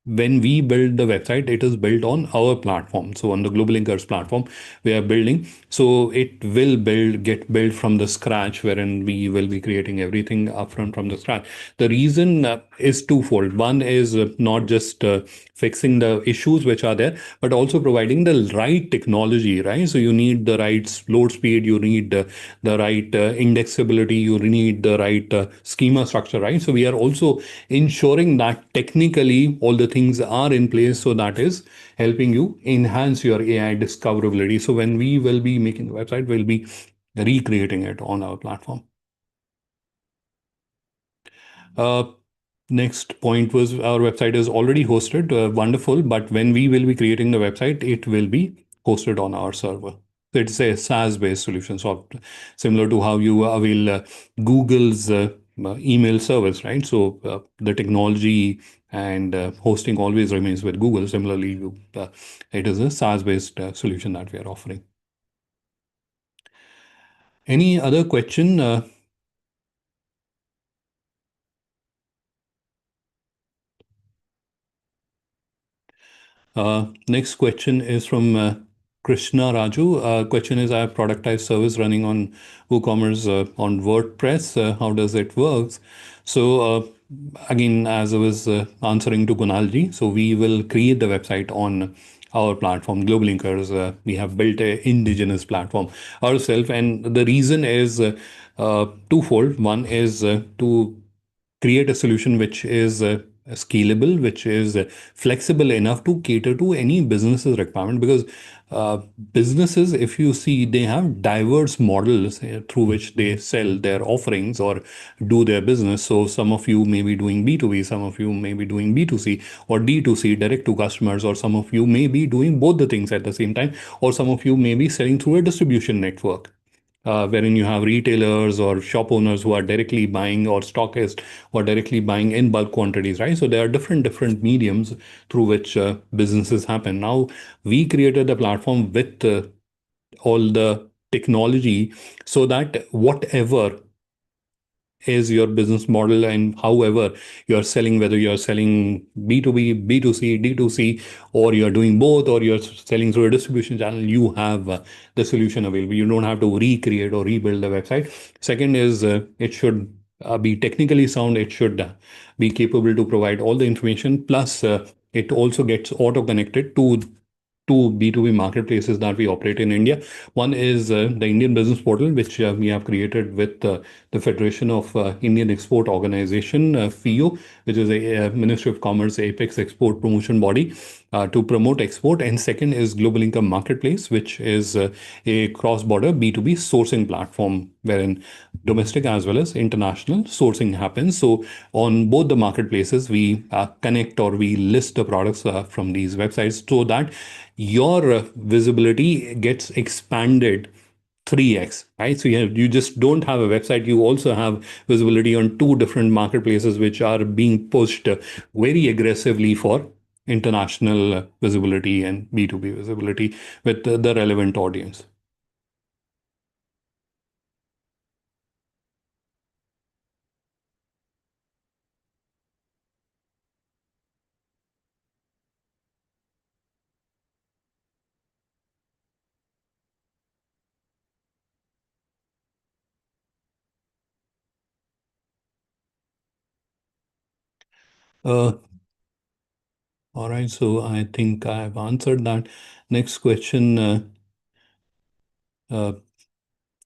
when we build the website, it is built on our platform. So on the GlobalLinker's platform, we are building. So it will get built from the scratch, wherein we will be creating everything upfront from the scratch. The reason is twofold. One is not just fixing the issues which are there, but also providing the right technology, right? So you need the right load speed, you need the right indexability, you need the right schema structure, right? So we are also ensuring that technically all the things are in place, so that is helping you enhance your AI discoverability. So when we will be making the website, we'll be recreating it on our platform. Uh, Next point was, our website is already hosted. Wonderful. But when we will be creating the website, it will be hosted on our server. So it's a SaaS-based solution, so similar to how you avail Google's email service, right? So the technology and hosting always remains with Google. Similarly, it is a SaaS-based solution that we are offering. Any other question? Next question is from Krishna Raju. Question is, I have productized service running on WooCommerce on WordPress. How does it work? So again, as I was answering to Kunalji, so we will create the website on our platform, GlobalLinkers. We have built a indigenous platform ourselves, and the reason is twofold. One is to create a solution which is scalable, which is flexible enough to cater to any business's requirement. Because businesses, if you see, they have diverse models through which they sell their offerings or do their business. So some of you may be doing B2B, some of you may be doing B2C or D2C, direct to customers, or some of you may be doing both the things at the same time, or some of you may be selling through a distribution network, wherein you have retailers or shop owners who are directly buying, or stockists who are directly buying in bulk quantities, right? So there are different mediums through which businesses happen. Now, we created the platform with all the technology, so that whatever is your business model, and however you're selling, whether you're selling B2B, B2C, D2C, or you're doing both, or you're selling through a distribution channel, you have the solution available. You don't have to recreate or rebuild the website. Second is it should be technically sound. It should be capable to provide all the information. Plus, it also gets auto connected to two B2B marketplaces that we operate in India. One is the Indian Business Portal, which we have created with the Federation of Indian Export Organization, FIO, which is a Ministry of Commerce Apex export promotion body to promote export. And second is Global Income Marketplace, which is a cross-border B2B sourcing platform, wherein domestic as well as international sourcing happens. So on both the marketplaces, we connect, or we list the products from these websites, so that your visibility gets expanded 3x, right? So you just don't have a website, you also have visibility on two different marketplaces, which are being pushed very aggressively for international visibility and B2B visibility with the relevant audience. Uh, all right, so I think I've answered that. Next question uh,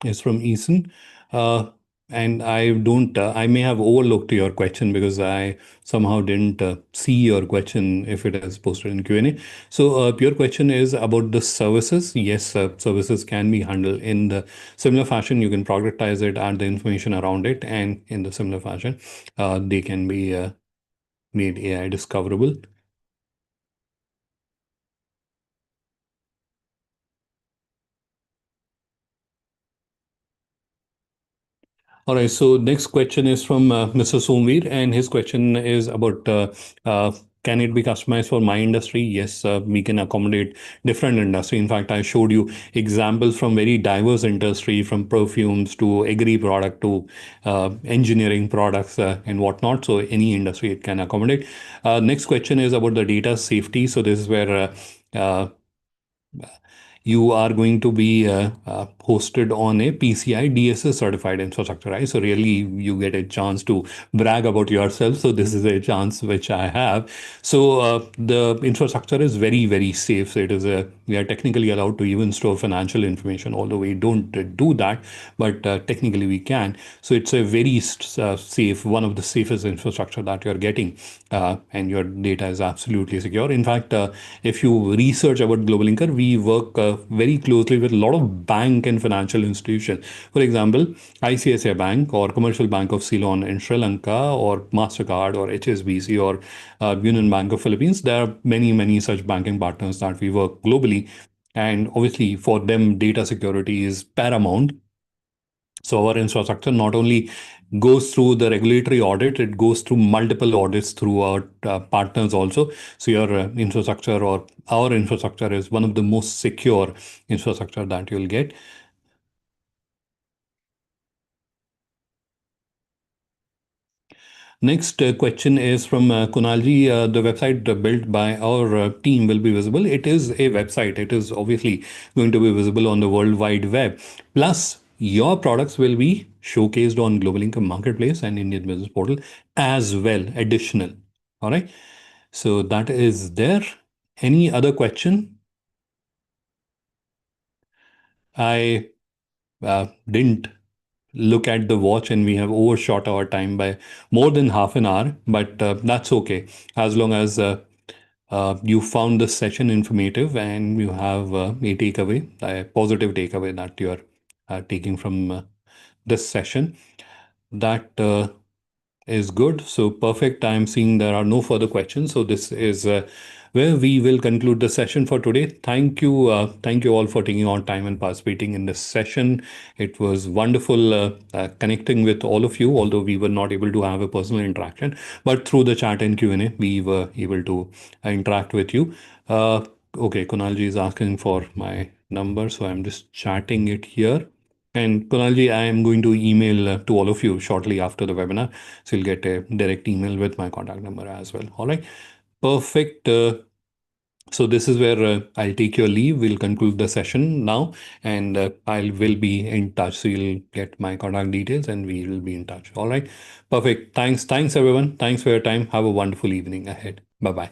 is from Eason. Uh, And I don't, I may have overlooked your question because I somehow didn't see your question if it is posted in Q&A. So your question is about the services. Yes, services can be handled in the similar fashion. You can productize it, add the information around it, and in the similar fashion, they can be made AI discoverable. All right. So next question is from Mr. Somveer, and his question is about uh, can it be customized for my industry? Yes, we can accommodate different industry. In fact, I showed you examples from very diverse industry, from perfumes to agri product to engineering products and whatnot. So any industry it can accommodate. Next question is about the data safety. So this is where you are going to be hosted on a PCI DSS certified infrastructure, right? So really, you get a chance to brag about yourself. So this is a chance which I have. So the infrastructure is very, very safe. So it is a we are technically allowed to even store financial information, although we don't do that, but technically we can. So it's a very safe, one of the safest infrastructure that you're getting, and your data is absolutely secure. In fact, if you research about GlobalLinker, we work very closely with a lot of bank and financial institutions. For example, ICICI Bank or Commercial Bank of Ceylon in Sri Lanka, or Mastercard or HSBC or Union Bank of Philippines. There are many, many such banking partners that we work globally. And obviously, for them, data security is paramount. So our infrastructure not only goes through the regulatory audit, it goes through multiple audits through our partners also. So your infrastructure or our infrastructure is one of the most secure infrastructure that you'll get. Next question is from Kunalji. The website built by our team will be visible. It is a website. It is obviously going to be visible on the World Wide Web. Plus, your products will be showcased on Global Income Marketplace and Indian Business Portal as well. Additional. All right. So that is there. Any other question? I didn't look at the watch and we have overshot our time by more than half an hour, but that's okay. As long as you found this session informative and you have a takeaway, a positive takeaway that you're taking from this session, that is good. So perfect. I'm seeing there are no further questions. So this is where we will conclude the session for today. Thank you all for taking on time and participating in this session. It was wonderful connecting with all of you, although we were not able to have a personal interaction, but through the chat and Q&A, we were able to interact with you. Okay, Kunalji is asking for my number, so I'm just chatting it here. And Kunalji, I am going to email to all of you shortly after the webinar. So you'll get a direct email with my contact number as well. All right. Perfect. So this is where I'll take your leave. We'll conclude the session now, and I will be in touch. So you'll get my contact details and we will be in touch. All right. Perfect. Thanks. Thanks, everyone. Thanks for your time. Have a wonderful evening ahead. Bye bye.